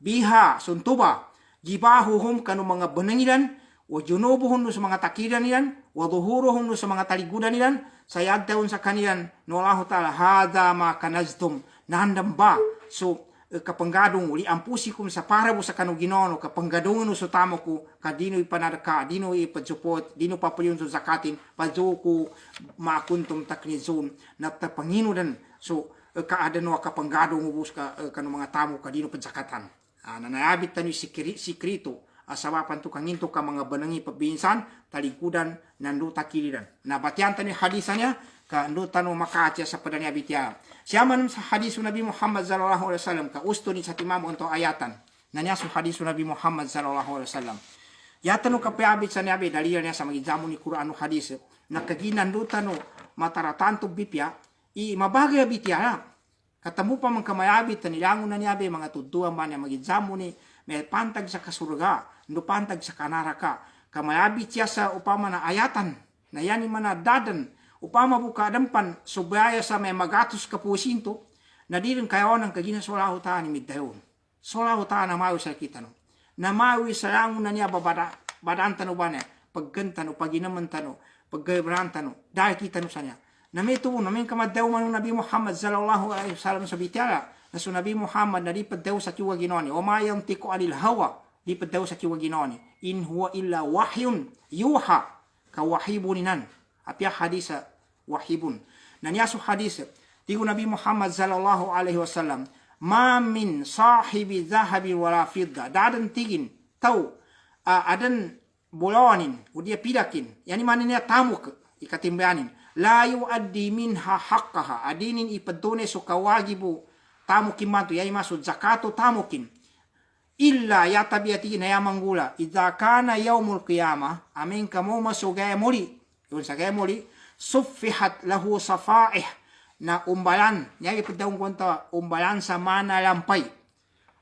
biha suntuba jibahuhum kanu mga benangilan wa junubuhum no sa mga takiran nilan wa dhuhuruhum no sa mga taligudan nilan sayad taon sa kanilan no Allah Ta'ala hada ma kanaztum nahandam ba so kapanggadong uli ampusikum sa parabo sa kanu Ginoo kapanggadongan no sa tamo ko kadino ipanarka dino ipadsupot dino papayun sa zakatin pazuko makuntum taknizun na tapangino dan so kaadano kapanggadong ubus ka kanu mga tamo kadino padzakatan nanayabit tani sikrito asawapan to kanginto ka mga banangi pabinsan talikudan nandu takilidan na batian tani hadisannya ka ndu tanu makaatya sa padanya bitya siyaman sa hadis Nabi Muhammad sallallahu alaihi wasallam ka usto ni sa timam untuk ayatan nanya su hadis Nabi Muhammad sallallahu alaihi wasallam yatanu ka piabit sa nabi dalil niya sa magijamu ni Quran hadis nakaginan ndu tanu mataratanto bipya i mabagay bitya katamu pa man kamayabit tanilangon na niyabe mga tuduan man niya magijamu ni may pantag sa kasurga ndu pantag sa kanaraka kamayabit siya sa upama na ayatan na yani mana dadan upama buka dampan subaya sa may magatos kapusinto na di rin kayo ng kagina solahu ta ni middayon solahu ta na mawi sa kita no na mawi sa langon na niya badaan tano ba niya pagganta no paginaman tano paggayabran tano dahil kita no sa niya na may tubo na may kamaddaw man Nabi Muhammad sallallahu alaihi wasallam sa bitala na so Nabi Muhammad na lipad daw sa kiwa ginoni o mayang tiko anil hawa lipad daw sa kiwa ginoni in huwa illa wahyun yuha ka wahibuninan apya hadisa wahibun nanyasu hadis tigo Nabi Muhammad sallallahu alaihi wasallam ma min sahibi dhahabi wala fidda dadan tigin tau adan bulawanin udia pidakin yani mananya tamuk ikatimbanin la yuaddi minha haqqaha adinin ipadone so kawagibu tamukin mantu yani masud zakato tamukin illa ya tabiati na yamanggula idza kana yaumul qiyamah amin kamo masugay muli yun sa gay muli suffihat lahu safaih na umbalan yani padaw konta umbalan sa mana lampay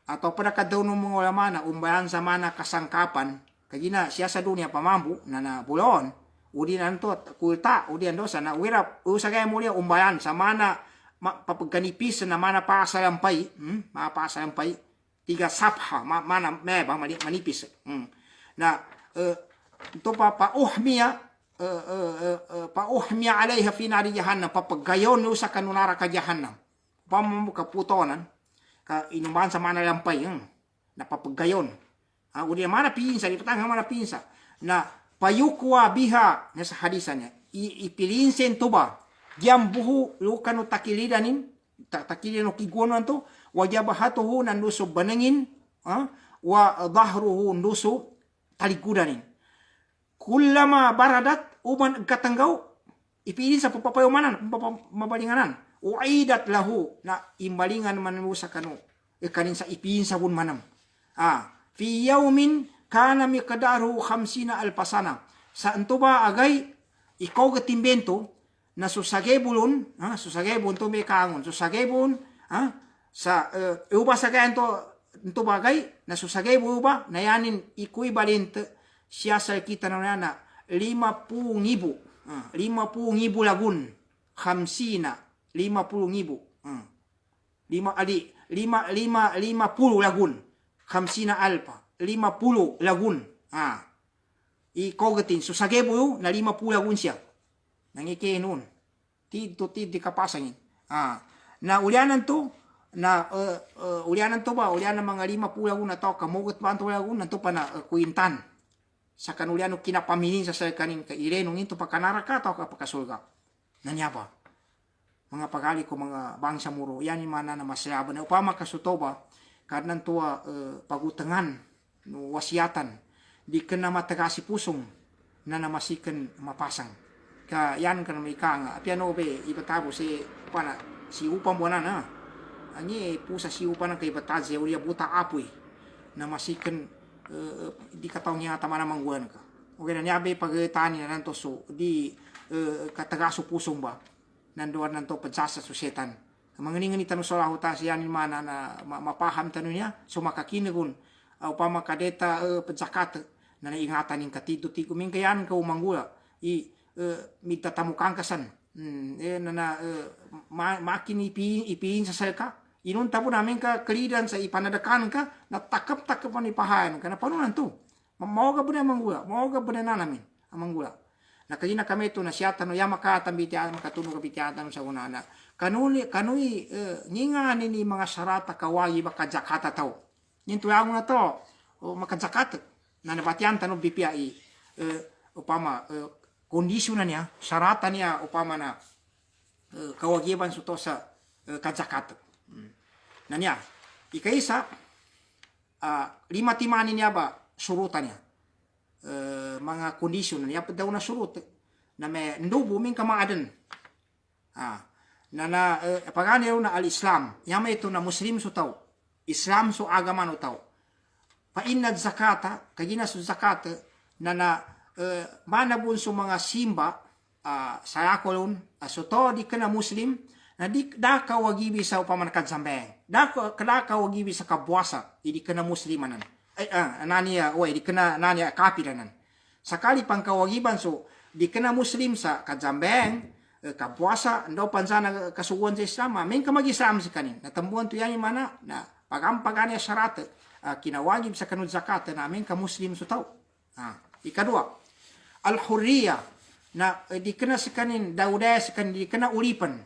atau pada kadaw ng mga ulama na umbalan sa mana kasangkapan kagina siya sa dunia pamambu na bulon udi nanto kulta udi ando sana wirap usagay muli umbalan sa mana papagkanipis na mana pasalampay mapasalampay tiga sapha mana meba manipis na ito pa uhmiya pa uhmiya alaiha fi nari jahannam papagayon no sa kanunara ka jahannam pamu ka putonan ka inuman sa mana lampay na papagayon udi mana pinsa di petang mana pinsa na payukwa biha na sa hadisannya ipilinsen tuba giambuhu lukanu takilidanin takilino kiguano to wajabahatuhu nanduso banangin wa dhahruhu nduso talikudanin kullama baradat uban katanggaw ipilin sa papapayumanan mabalinganan uidat lahu na imbalingan man sa kanu kanin sa ipin sa bun manam fi yawmin kana miqdaruhu 50 alpasana sa antuba agay ikaw gatimbento na susagebulun susagebun to may kangon susagebun sa uba sa kaya to bagay na susagebu uba na yanin equivalent siya sa kita na 50,000 lagun 50 lagun 50 alpa 50 lagun ikogatin susagebu na 50 lagun siya nangike noon tid di kapasangin na ulianan to na ulianan to ba ulianan mga 50 lagun na to kamugot ba to lagun na to pa na kuintan sa kanuliano kinapaminin sa kanin ka irenong ito pagkanaraka to ka pagkasulga nanya ba mga pagali ko mga bangsa muro yan mana na masyaba na upama kasutoba karnan tuwa pagutangan no wasiatan di kena matagasi pusong na namasikan mapasang ka yan kan may kang piano be ibatabo si pana si upam bona na ani pusa si upan kay bataze ulia buta apoy na masikan di kataw niya tama na mangguan ka okay na niya be pagtani na nanto so di katagaso pusong ba nanduan nanto padsasa susetan manginingan ni tanong sa ta siya ni mana na mapaham tanong niya so makakinagun upama kadeta padzakat na naingatan ning katido-tigo min kayan ka umanggula mittatamukang kasan makin ipiin sa salka inunta po namin ka kalidan sa ipanadakan ka na takap-takap ang ipahayan ka na paano nanto mawaga po na manggula mawaga po na namin ang manggula na kaya na kami ito na siya tanong ya makatambitian makatunog kapitiatan sa unana kanui ninganin ni mga sarata kawagi baka jakata tao nintuyago na to makajakata na nabatian tanong BPI upama kondisyon na niya sarata niya upama na kawagiban suto sa kajakata na niya ikaisa lima timani niya ba surutan niya mga kondisyon niya daw na surut na may ndubo min kamaadan na pagani na al-Islam yama ito na Muslim so tao Islam so agama no tao pa inad zakata kagina so zakata na manabun so mga simba sa akolon so to di kana Muslim na di da ka wagibi sa upaman kadzambeng da ka wagibi sa kabwasa di kana Muslimanan nania di kana nania kapiranan sakali pang kawagiban so di kana Muslim sa kadzambeng kapuasa ndo pansana kasuguan sa Islam men kamag-Islam si kanin natambuan to yan mana na pagampagani syarat kinawagib sa kanun zakat na men ka Muslim so tao ikadua al-hurriya na di kana sa kanin dauda sa kanin di kana ulipan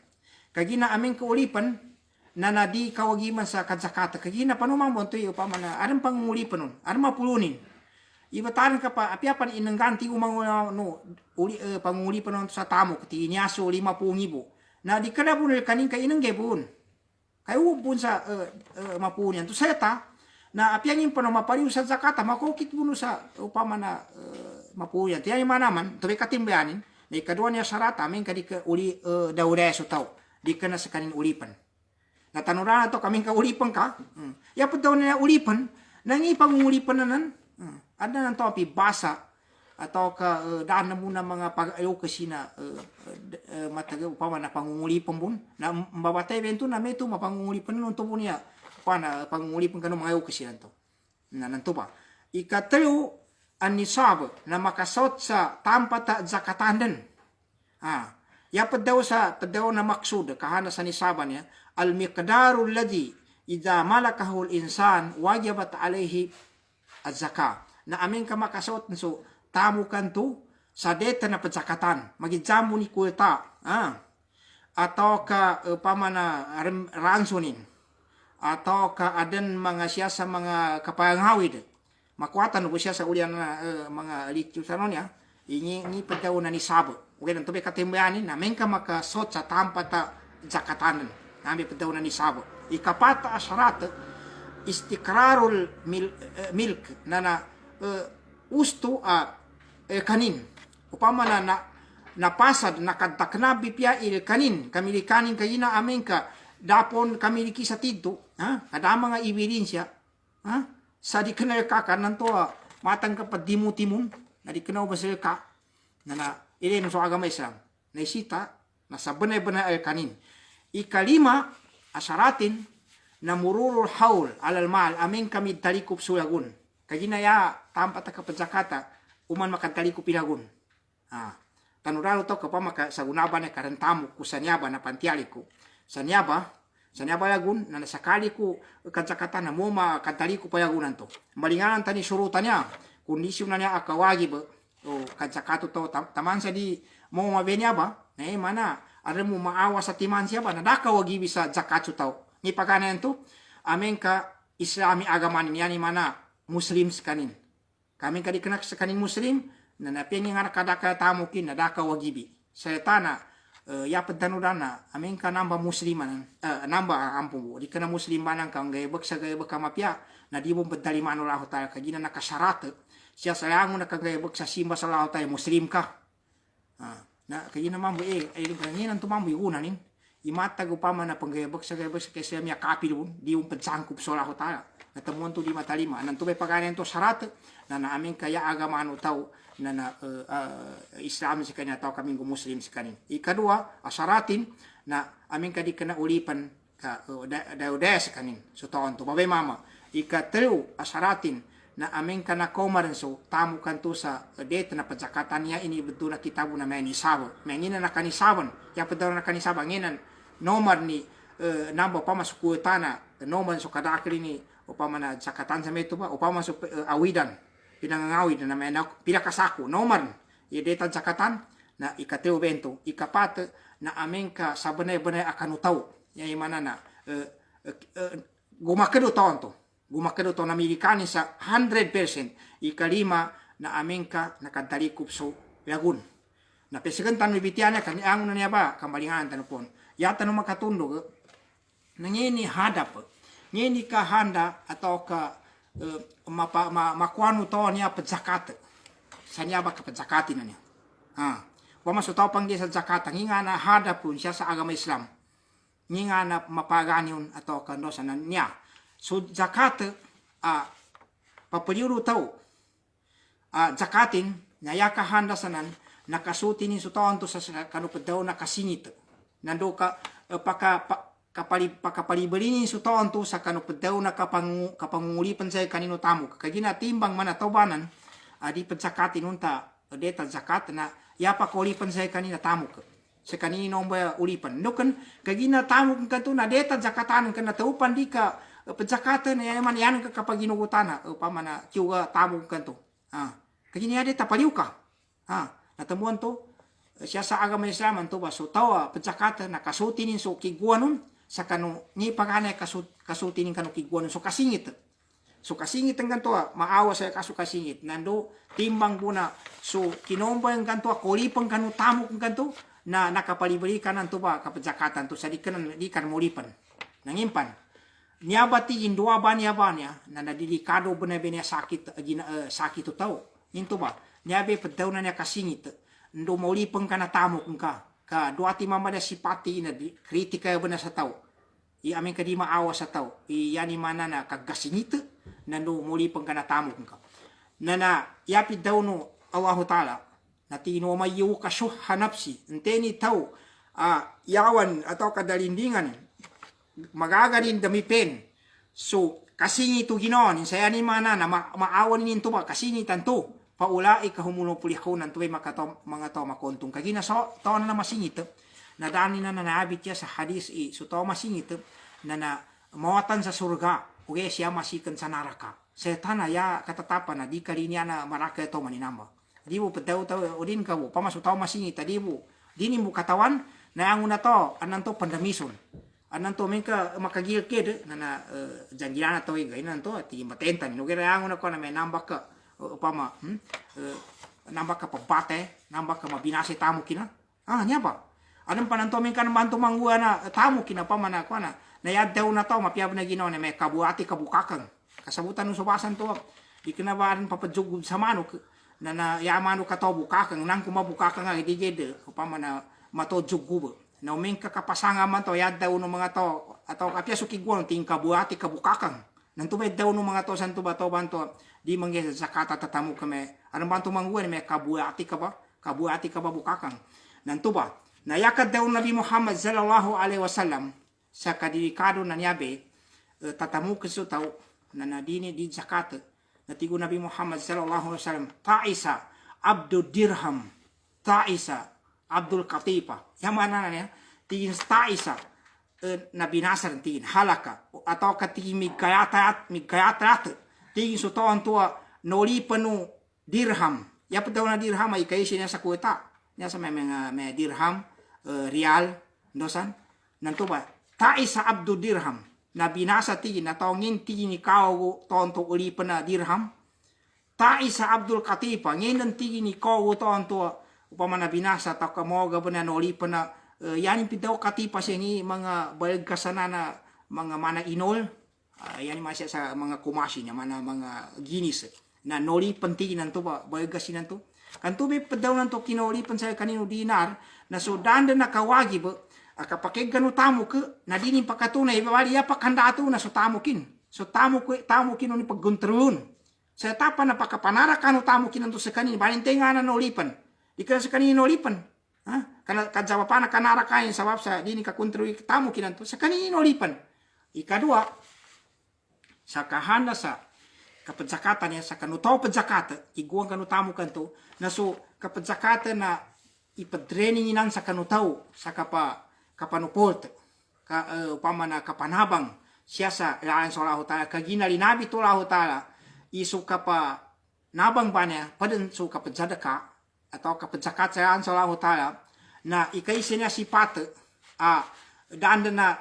kagina amen ka ulipan na di kawagiman sa kadzakat kagina panumambon to yo pa mana aram pangulipan nun aram mapulunin ibatan ka pa apiapan inangganti umang pangulipan sa tamo kati inyaso 50,000 na di kada pun kanin kay inang gebun kayo pun sa mapunian to seta na apiangin pa no mapariw sa zakata makokit puno sa upama na mapunian tiyan manaman to katimbayanin na ikadua niya sarata amin kadi ka uli daure so taw di kana sa kanin ulipan na tanurana to kaming ka ulipan ka ya pud daw na ulipan nangi pangulipan nanan ada nang topi basa atau ka daan na muna mga pag-ayo kasi na mataga upama na pangungulipan bun na mabatay bento na meto mapangungulipan nun to po niya na pangungulipan ka ng mga ayo kasi nanto na nanto ba ikatalo an nisab na makasot sa tampata zakatandan yapad daw sa padaw na maksud kahana sa nisaban niya al miqdaru alladhi idza malakahu al insan wajibat alayhi az-zakah na aming kamakasot so tamo kanto sa deta na padzakatan magijamu ni kulta atau ka pamana ransunin atau ka aden mga siya sa mga kapangawid makuatan ko siya sa ulian na mga lityo sa nonya ini padaw na ni sabo okay nang tobe katimbayanin na men ka makasot sa tampata zakatanan nami padaw na ni sabo ikapata asharat istikrarul milk na usto kanin upama na napasad nakadtaknabi pia il kanin kamili kanin kayina amen ka dapon kamiliki sa tidto kada mga ibilin siya sa di kenal ka kanan to matang ka padimu-timun na di kenal basel ka na ile no so agama Islam na isita na sabanay-banay al kanin ikalima asyaratin na mururul haul alal mal amen kami talikup sulagun kagina ya tampat ka padzakata uman makatalikop pilagun tanuralo to kapama ka sagunaba na karantamu kusanyaba na pantialiku sanyaba lagun na nasakali ko kadzakata na mo makataliko payagunan to malinganan tani surutannya kondisyon na niya akawagi ba o kadzakato to taman sa di mo mabenya ba na mana ada mo maawa sa timan siya ba nadaka wagi bisa zakatu tao ni pagkanan to amen ka islami agaman niya ni mana muslims kanin kami kadi kenak sekanin muslim na napengi ngana kadaka tamukin nadaka wagibi setana ya pedanudana amen ka namba musliman namba ampu di kana muslim manang kang gay baksa gay bakamapya na di mo bedali mano Allah taala kagina nakasyarat siya sayango nakagay baksa simba sa Allah taala muslim ka na kagina mambo kangin to mambo yunanin imata gupama na panggayabak sa kaysa miya kapilun di yung padsangkup sa Allah taala natamuan to di matalima nan to may paganen to sarat na naamin kaya agamano tao na Islam si kanya tao kaming muslim si kanin ikadua asaratin na amin kadi kana ulipan ka daudaya si kanin so taon to babay mama ikatelu asaratin na amin kana komaran so tamu kanto sa date na padzakatan niya ini betul na kitabu na may nisabo may ngina na kanisaban ya pedaw na kanisaban nginan nomar ni namba pa masuk tanah nomar so kadakli ni upama na zakatan sa meto ba upama so awidan pinangangawid na may pila kasako nomar ya data zakatan na ikateo bento ikapat na amin ka sa banay-banay akanutaw ya imana na gumakado tonto gumakado to namilikanin sa 100% ikalima na amin ka nakadalikup so lagun na pesigan tanu bitiana kan ang na niya ba kamalingan tanupon ya tanu makatundog nangini hadap ngini ka handa atau ka makuanu to niya padzakat sa niya ba ka padzakatin na niya masuk tao pang dia sa zakata nginga na hadap pun siya sa agama Islam nginga na mapagani atau kandosa na niya so zakat papaliuro tao zakatin naya ka handa sanan nakasuti ni so taon to sa kanupad daw nakasingit nando ka pakapalibali so taon to sa kanupad daw kapangulipan sa kanino tamo kagina timbang man atawanan di padzakatin unta deta zakat na ya pakulipan sa kanina tamo ka sa kanino ba ulipan no kan kagina tamo kan to na deta zakatan kan nataupan di ka padzakatan ya man yan ka kapag ginugutana upama na kiwa tamo kan to kagina deta paliw ka natamuan to siya sa agama Islam to ba so tawa padzakatan nakasutin so kiguanon sa kanu ni pagana kasutin kanu kiguanon so kasingit ang kanto maawa sa kaso kasingit nando timbang buna so kinomba ang kanto kolipang kanu tamo ang kanto na nakapalibali kanan to ba kapadzakatan to sa di kan molipan nangimpan niabati indua ba niya na nadelikado bena sakit sakit to tao ninto ba niabe padaw na niya kasingit ndo molipang kana tamo ka duati mamada sipati na kritika ba na sa tao i amin ka di maawa sa tao i yani mana na kagasingit nando molipang kana tamo ka na yapid daw no Allah taala na tino mayu kasuh hanapsi enteni tao yawan atau kadalindingan magagarin damipen so kasingito ginon saya ni mana na maawan ninto ba kasingitan to paulai kahumulo pulihon tuwe mga to makontong kagina so to na masingit na dani na naabit siya sa hadis so to masingit na mawatan sa surga uge siya masikan sa naraka setana ya katatapan na di karinya na maraka ito maninamba di bu petau tau odin ka bu pama su tau masingi tadi bu dini bu katawan na ang una to anan to pandamison anan to mengka makagil kede nana janggilana to iga inan to ti matenta no gera ang una ko na me nambak ka upama nambak ka pabate nambak ka mabinase tamu kina nyapa anan pananto mengka bantu mangua na tamu kina pamana ko na yad daw na to mapiab na ginaw na may kabuati kabukakang kasabutan no subasan to ikinabaran papajugud sa manok na yamano ka to bukakang nang kumabukakang nga idigede upama na matojug gubo na umengka kapasanga man to yad daw no mga to atau kapya sukigwon ting kabuati kabukakang nang tubay daw no mga to santo ba to banto di mangge zakata tatamu kame anong banto mangguan may kabuati ka ba bukakang nang tuba na yakad daw Nabi Muhammad sallallahu alaihi wasallam sa kadidikado na niyabe tatamu kesu tau na nadini di zakat na tigo Nabi Muhammad sallallahu alaihi wasallam Ta'isa Abdul Dirham Ta'isa Abdul Katipa yang mana na tigin Ta'isa na binasar tigin halaka atau katigin migayatat tigin so taon tua noli penu dirham ya petaw na dirham ay kaisi niya sa kuweta niya sa may dirham rial dosan nanto ba Ta'isa Abdul Dirham na binasa tigin na taongin tigin ikaw tonto ulipan na dirham. Ta'isa Abdul Katipa ngayon tigin ikaw tonto upama na binasa tao kamoga ba na ulipan na yan pidaw katipa siya ni mga bayag kasana na mga mana inol. Yan masya sa mga kumasi niya mga ginis na nolipan tigin nanto ba bayag kasin nanto. Kanto may padaw nanto kinolipan sa kanino dinar na so danda na kawagi ba kapag gano tamu ke na dinin pakatunay bawali ya pakandatu na so tamukin so tamukin ni pagguntrun sa tapa na pakapanara kanu tamukin nanto sa kanin balintenga na nolipan ikan sa kanin nolipan kana kadjawapana kanara kain sabab sa dini kakuntrui tamukin nanto sa kanin nolipan ikadua sa kahanda sa kapadzakatan ya sa kanutaw padzakata iguang kanu tamu kanto na so kapadzakata na ipadrening inan sa kanutaw sa kapanupot upama na kapanabang siya sa ilaan sa Allah Ta'ala kaginali nabi to Allah Ta'ala isu kapa nabang ba niya padan so kapadzadaka atau kapadzakat sa ilaan sa Allah Ta'ala na ikaisi niya sipat daan na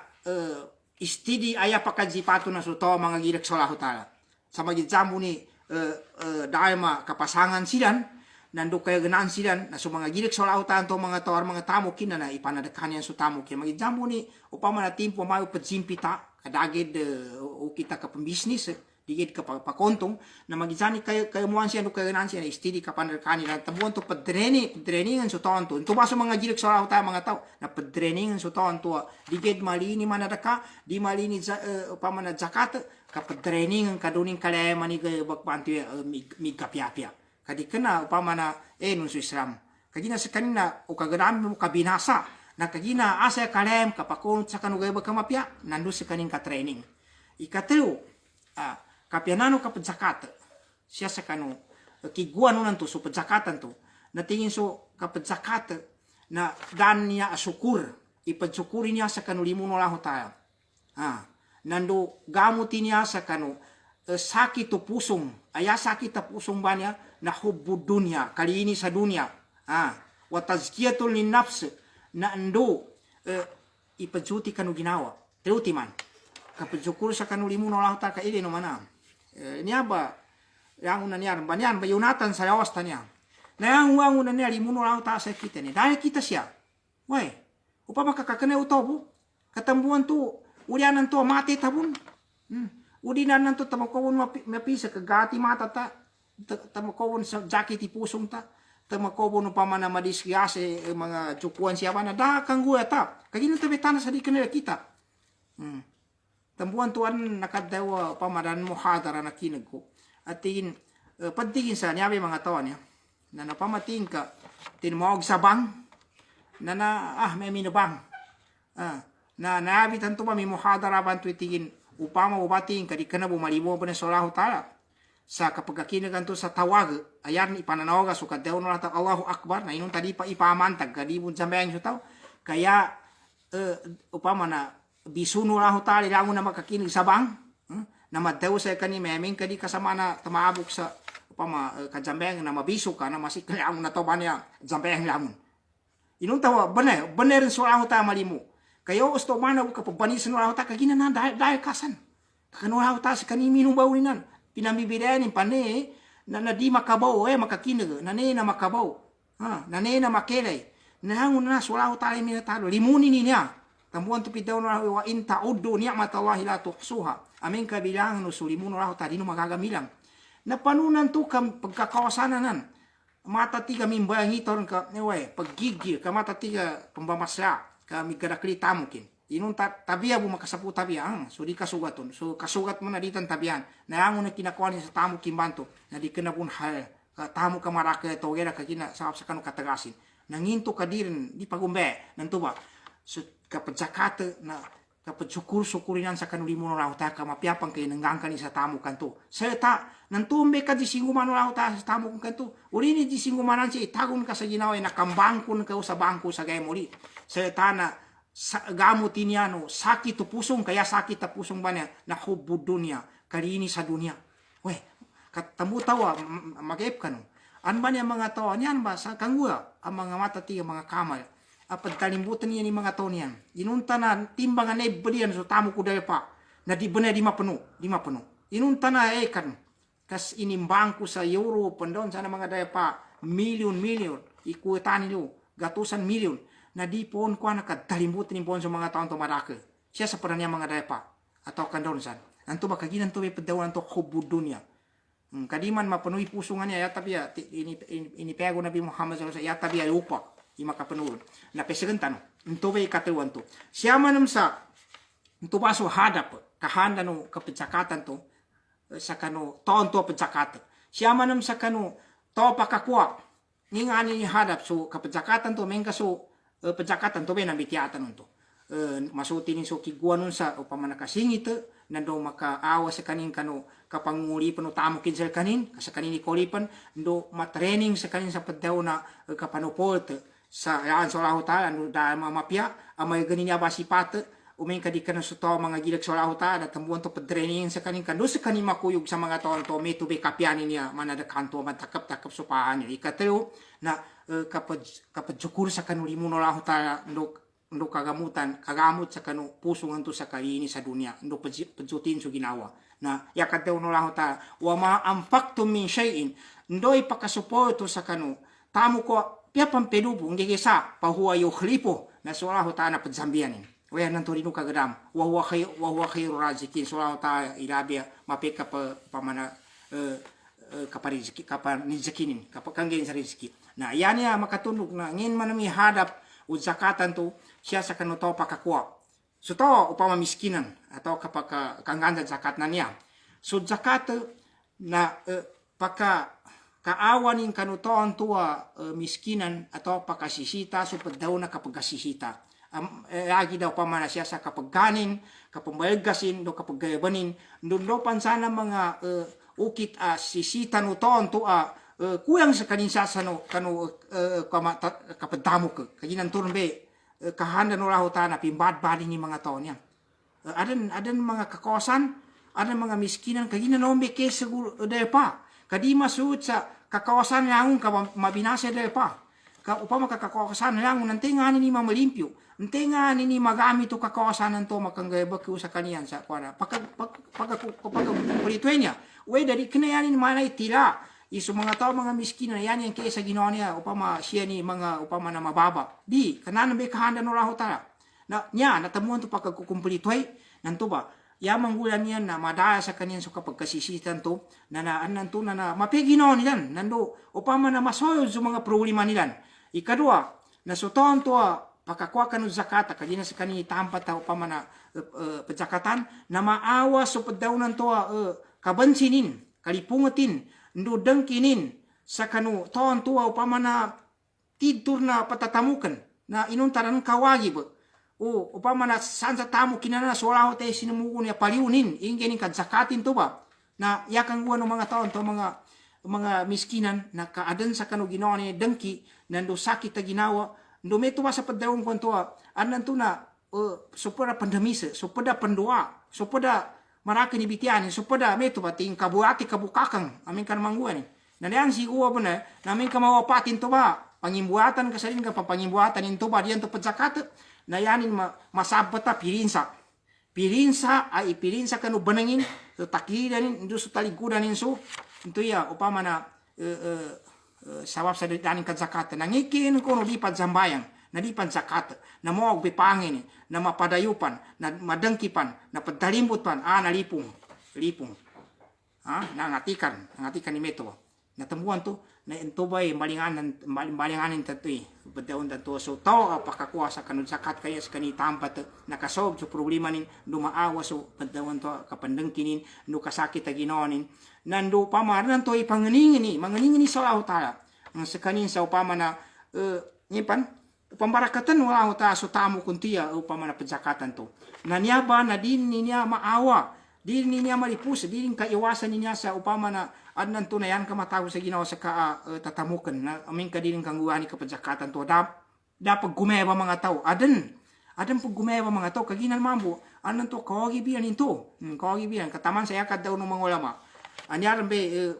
istidi aya pakadzipatu na suto mga girik sa Allah Ta'ala sa magidzamu ni dahil kapasangan silan nando kaya ganaan sila na so mga gilik sa lautan to mga tawar mga tamu kina na ipanadakan yan so tamu kina magidjamu ni upama na timpo mayo padzimpita kadagid o kita ka pambisnis digid ka pakontong na magidjani kay muan siya no kaya ganaan siya na istidi ka panadakan nila tabuan to padreningan so taon to ito ba so mga gilik sa lautan mga tao na padreningan so taon to digid malini manadaka di malini upama na zakat kapadreningan kaduning kalema ni bakpanti migapyapya kadi kena upama na nun sa Islam kagina sa kanina o kagadami mo kabinasa na kagina asa kalem kapakunot sa kanugay bakamapya nando sa kanin ka training ikateo kapyanano kapadzakat siya sa kanu kiguan nanto so padzakatan to natingin so kapadzakat na dan niya asukur ipadsukuri niya sa kanu limuno laho tayo nando gamutin niya sa kanu sakit to pusong aya sakit ta pusong ba niya na hubbu dunya kali ini sa dunia wa tazkiyatul lin nafs na ando ipajuti kanu ginawa teuti man kapajukul sa kanu limuno Allah ta kaili no mana niya ba yang una niya banyan bayunatan sa yawas tanya na yang una niya limuno Allah ta sa kita ni dahil kita siya wai upama kakakane utobu katambuan tu urianan tu mati tabun udinan nanto tamakawon mapisa kagati mata ta tamakawon sa jakit ipusong ta tamakawon no pamana madisyase mga jukuan siya na da kang ta kagina tabetana sa di kanila kita tambuan tuan nakadawa pamadan muhadara na kinag ko atin pantingin sa niyabi mga tawon niya na napamating ka tinmawag sa bang na may minabang na nabi tanto ba may muhadara bantu itingin upama ubating kadi kana bumalibo ba na sa Allah Ta'ala sa kapag kinaganto sa tawag ayan ipananawaga so kadeo na ta Allahu Akbar na inong tadi pa ipamantag kadibon sambayang so taw kaya upama na bisuno Allah Ta'ala lango na makakinig sa bang na madaw sa kani memeng kadi kasama na tamaabok sa upama kajambeng na mabiso ka na masik lamun na to banya jambeng lamun inun tawa bener soal ta malimu kayo usto mana ka pabani soal ta kagina na dai kasan kanora ta sakani minum bau ninan pinambibidayan pane na di makabau makakina na ne na makabau na ne na makelay na hangun na soal ta mi ta limuni ni niya tambuan tu pidaw na wa in ta'uddu ni'matallahi la tuhsuha amin kabilang no sulimun raw ta di no magagamilang na panunan tu kam pagkakawasanan nan mata tiga mimbangi toron ka paggigil ka mata tiga pembamasla kami kadakli tamukin inun tabia bu makasapu tabia so di kasugaton so kasugat mo na ditan tabian na angon na kinakuan sa tamu kimbanto na di kena pun hal tamu kamaraka to gera ka kina sa sakano katagasin nanginto kadirin di pagumbe nanto ba so kapadzakata na kapadzukurinan sa kanulimo raw ta kamapiapang kay nanggangkan sa tamu kanto serta nantumbe ka di singuman raw ta sa tamu kanto urini di singumanan si itagon ka sa ginawa na kambangkon ka sa bangko sa gaymoli serta na gamot iniano sakit to pusong kaya sakit ta pusong banya na hubud dunia karini sa dunia katamu tawa magep kanu an banya mga tawa niyan ba sa kangua ang mga mata tiga mga kamal apat kalimbutan niya ni mga tao niyan. Inunta na timbangan na ibalian so tamu ko dahil pa na di benar di mapuno. Inunta na kan kas inimbang ko sa euro pandon sana mga dahil pa milyon ikutan nilo gatusan milyon na di pon ko na kadalimbutan ni pon sa mga taong tumaraka. Siya sa peran niya mga dahil pa atau kandon san. Anto ba kaginan to may padawan to hubud dunia. Kadiman mapenuhi pusungannya ya tapi ya ini pego Nabi Muhammad SAW ya tapi ya lupa. Ima kapenurun na pesegentanento be katuan to siama nam saento baso hadap kahanda no kapecakatan to sakano ton to pecakatan siama nam sakano to pakakwa ngingani ni hadap so kapecakatan to mengka so pecakatan to be na bitiatan to masuti ni so kiguanon sa upamana kasingit nando maka awa sa kanin kano kapanguli pano tamo kinsel kanin sa kanin ikolipan ndo matraining sa kanin sa padaw na kapanopol sa yan sa Allah Ta'ala anu da mamapia amay ganin niya basipata umeng kadikana sa to mga gilag sa Allah Ta'ala tambuan to padrenin sa kanin kando sa kanin makuyog sa mga taon to may tubig kapyanin niya manada kanto matakap supahan niya ikateo na kapag jukur sa kanuli mo na Allah Ta'ala ndo kagamot sa kanu pusong anto sa kalini sa dunia ndo padjutin so ginawa na yakateo no Allah Ta'ala wa ma anfaqtum min shay'in ndo ipakasuporto sa kanu tamu ko pia pampedubu ngegesa pahuwa yukhlipo na sulahu ta'ala padzambianin waya nantorino kagadam wa huwa khairu razikin sulahu ta'ala ilabia mapeka pamana kaparizki kapanizakinin kapakanggen sa rizki na yani makatundog na ngin manami hadap o zakatan to siya sa kanuto pakakwa so to upama miskinan atau kapag kanganda zakat na niya so zakat na kaawan yung kanutoan tuwa miskinan atau pakasisita so pagdaw na kapag kasisita. Lagi daw pamana siya sa kapag ganin, kapag bayagasin, do kapag gayabanin, doon pansana mga ukit sisita no toon tuwa kuyang sa kanin sasano kapag damo ka. Kaginan turbe kahanda no raho na pimbad-badi ni mga toon yan. Adan mga kakosan, adan mga miskinan, kaginan no may kesaguro dahil pa. Kadi masud sa kakawasan yang ka mabinasa dahil pa. Upama kakawasan yang nanti nga ni mamalimpyo. Nanti nga ni magamit to kakawasan to makanggayabak ko sa kaniyan sa kuana. Pagkakulituin niya. Uwe dari kinayanin mana itila. Iso mga tao mga miskin na yan yung kesa ginawa niya. Upama siya ni mga upama na mababa. Di, kanan be kahanda no raho tala. Na niya natamuan to pagkakukumplituin. Nanto ba? Yamang gulan niyan na madaya sa kaniyan so kapag kasisitan to na nanto na mapiginaw nilan nando upama na masoyo sa mga problema nilan ikadua na suton to pakakwa kanu zakata kadina sa kani tampa ta upama na pezakatan na maawa so padawnan to kabansinin kalipungatin ndo dangkinin sa kanu ton to upama na tidur na patatamukan na inuntaran kawagi ba upama na saan sa tamo kinana sola ho tayo sinumuko niya paliunin ingin ka zakatin to ba na yakang buwan ng mga taon to mga miskinan na kaadan sa kanu ginawa ni dengki nando sakit ta ginawa ndo meto ba sa padawong konto anan to na supada pandemisa supada pandua supada maraka ni bitian supada meto ba ting kabuati kabukakang amin kan mangguan Nalian si uwa po na, namin ka mawapatin to ba? Pangimbuatan ka sa rin ka, pangimbuatan into ba, diyan to padzakat, na yanin masabata pirinsa. Pirinsa ay pirinsa kanu banangin, so takidanin, indo so taligudanin so, ito ya, upama na, sawap sa danin kadzakat, nangikin ko no di padzambayang, na di padzakat, na mo bipangin, na mapadayupan, na madengkipan, na padalimbutpan, nalipong, lipong. Nangatikan ni Meto. Natemuan to, na ito ba'y malinganan tatoy. Badaon tato. So, tao pakakuha sa kanun zakat kaya sa kanitampat, nakasob so problema nin, dumaawa so, badaon to kapandengkinin, no kasakit aginonin, nando pamaran to ipanganingini, manganingini sa Allah Ta'ala. Ang sa kanin sa upama na, ngipan, pambarakatan wala ta so tamo kuntiya upama na padzakatan to. Nanyaba na din niya maawa, din niya malipus, din kaiwasan niya sa upama na adnan to na yan kamatago sa ginawa sa tatamukan na aming kadinin kang guwani kapadzakatan to. Dapat gumeba mga tao. Adan pag gumeba mga tao, kaginan mambo, anan to, kawagibiyan into. Kawagibiyan, kataman sa yakad daw ng mga ulama. Anyaran be,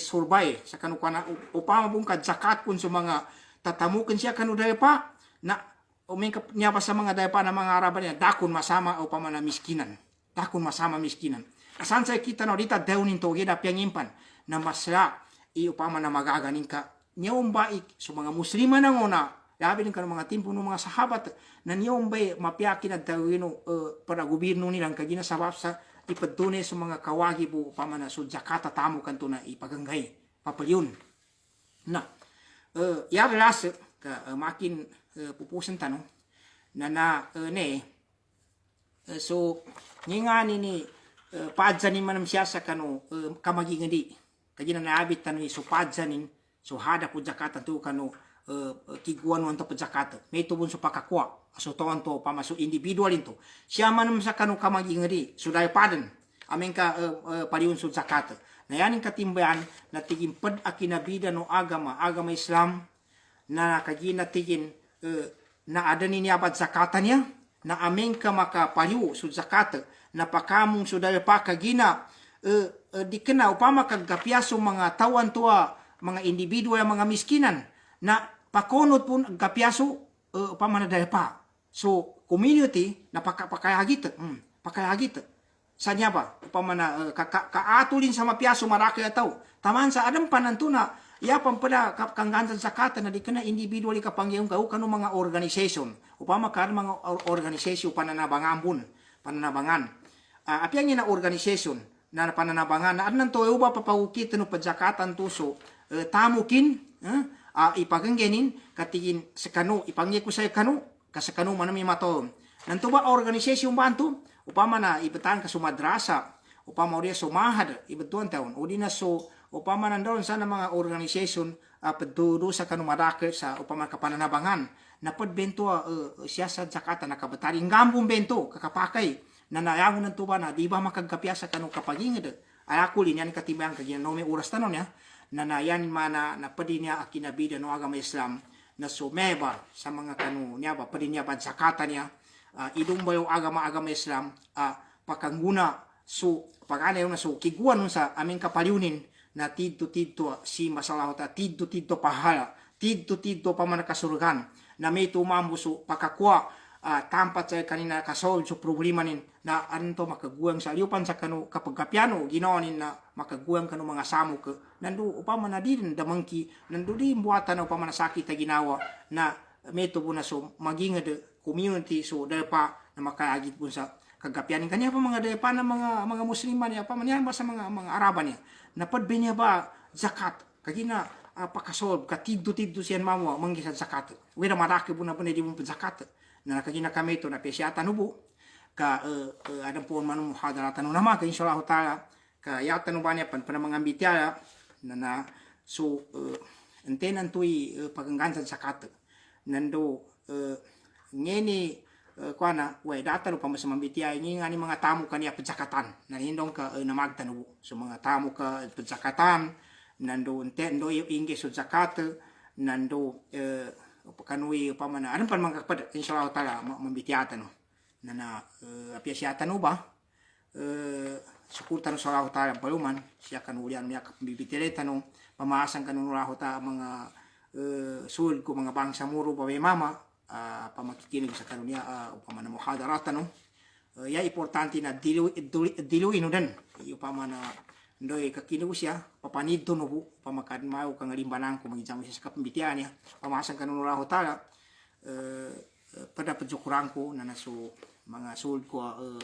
surbay, sa kanukwana, upama bung kadzakat kun sa mga tatamukan siya kanu daya pa, na umingkap niya pa sa mga daya pa na mga Araban niya, dakon masama upama na miskinan. Dakon masama miskinan. Asan sa kita no dita dawnin to gida piangimpan na masla upama na magaganin ka niyong baik so mga muslima na ngona labi din ka ng mga timpo ng mga sahabat na niyong bay mapiakin at dawino para gobyerno nilang kagina sabab sa ipadune sa mga kawagi po upama na so zakata tamo kanto na ipaganggay papalyon na yabelas ka makin pupusan tanong na so ngingani ni padzanin manam siya sa kano kamagingadi kagina naabit tano so padzanin so hada po zakata to kano kiguan wan to po zakata may tubon so pakakwa so tawan to pamaso individual into siya manam sa kano kamagingadi so dai padan amen ka pariun so zakata na yanin katimbayan na tigin pad akinabida no agama Islam na kagina tigin na adanin niya bad zakata niya na amen ka makapariu so zakata na pakamong sudal pa kagina di kena upama kaggapiaso mga tawan tua mga individual mga miskinan na pakonot pun gapiaso upama na dahil pa so community na pakayagit sanya ba upama na kaatulin sa mapiaso maraki ataw taman sa adam pananto na yapang pala kanggansan sa kata na di kena individual kapangyayong kau kanu mga organization upama kan mga organization pananabangan apiang na organization na pananabangan na adnan to uba papawukit no padzakatan tuso tamukin ipaganggenin katigin sa kanu ipangye ko sa kanu kasi kanu manami maton nanto ba organization bantu upama na ibatan ka sumadrasa upama ori sumahad ibetuan taon odi na so upama nandoon sana mga organization peduro sa kanu madake sa upama kapananabangan na podbento siya sa zakata nakabatari ngambong bento kakapakay na nayangon ng tuba na di ba makagkapya sa kanong kapagingid ay ako linyan katibayang kagyan no may oras tanon niya na nayan mana na pwede niya akinabida no agama Islam na sumeba sa mga kanu niya ba pwede niya ba zakata niya idong ba yung agama Islam pakanguna so pagana yung so kiguan nun sa aming kapaliunin na tidto si masalah ta tidto pahala tidto pa man kasurgan na may tumambo so pakakwa tampat sa kanina kasolve so problema nin na anto makaguang sa liupan sa kanu kapag kapiano ginawanin na makaguang kanu mga samok nandu upama na din damangki nandu di buatan upama na sakit ginawa na meto po na so maging community so dahil pa na makaagit po sa kagapianin kanya pa mga dahil pa na mga muslima niya pa man ba sa mga Araban niya napad niya ba zakat kagina pakasolve katiddo siyan mamo manggisan zakat wala maraki po na po na di mo zakat na kagina kami ito na pesyatan ubo ka adam po man muhadaratan nama ka insyaallah taala ka yatan ubanya pan panamangambitya na so entenan tuy paganggansan sakat nando ngeni kuana way data no pamasamambitya ini ngani mga tamu kaniya pedzakatan na hindong ka namagtan ubo so mga tamu ka pedzakatan nando entendo inge so zakat nando kanui pamana anong pan mga kapad insyaallah taala mambityatan no na apiasyatan no ba syukur tanong sa Allah Ta'ala paluman, siya kanulian niya kapambibitili tanong, pamaasang kanong Allah Ta'ala mga sul ko mga bangsa muro pa may mama, pamakikinig sa kanunya, upama na muhadarat tanong, ya importante na diluin no din, upama na ndoy kakinig siya, papanidto no po, pamakanmao kang limbanang ko magijamo siya sa kapambitian niya, pamaasang kanong Allah Ta'ala, pada pensyukuran ko na naso mga sul ko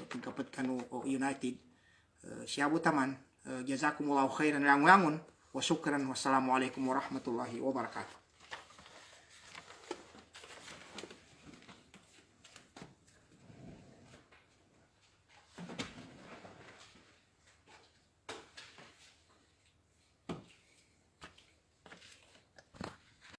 pagkapat kanu United siya butaman jazakumullahu khairan langon wa syukran wassalamualaikum warahmatullahi wabarakatuh.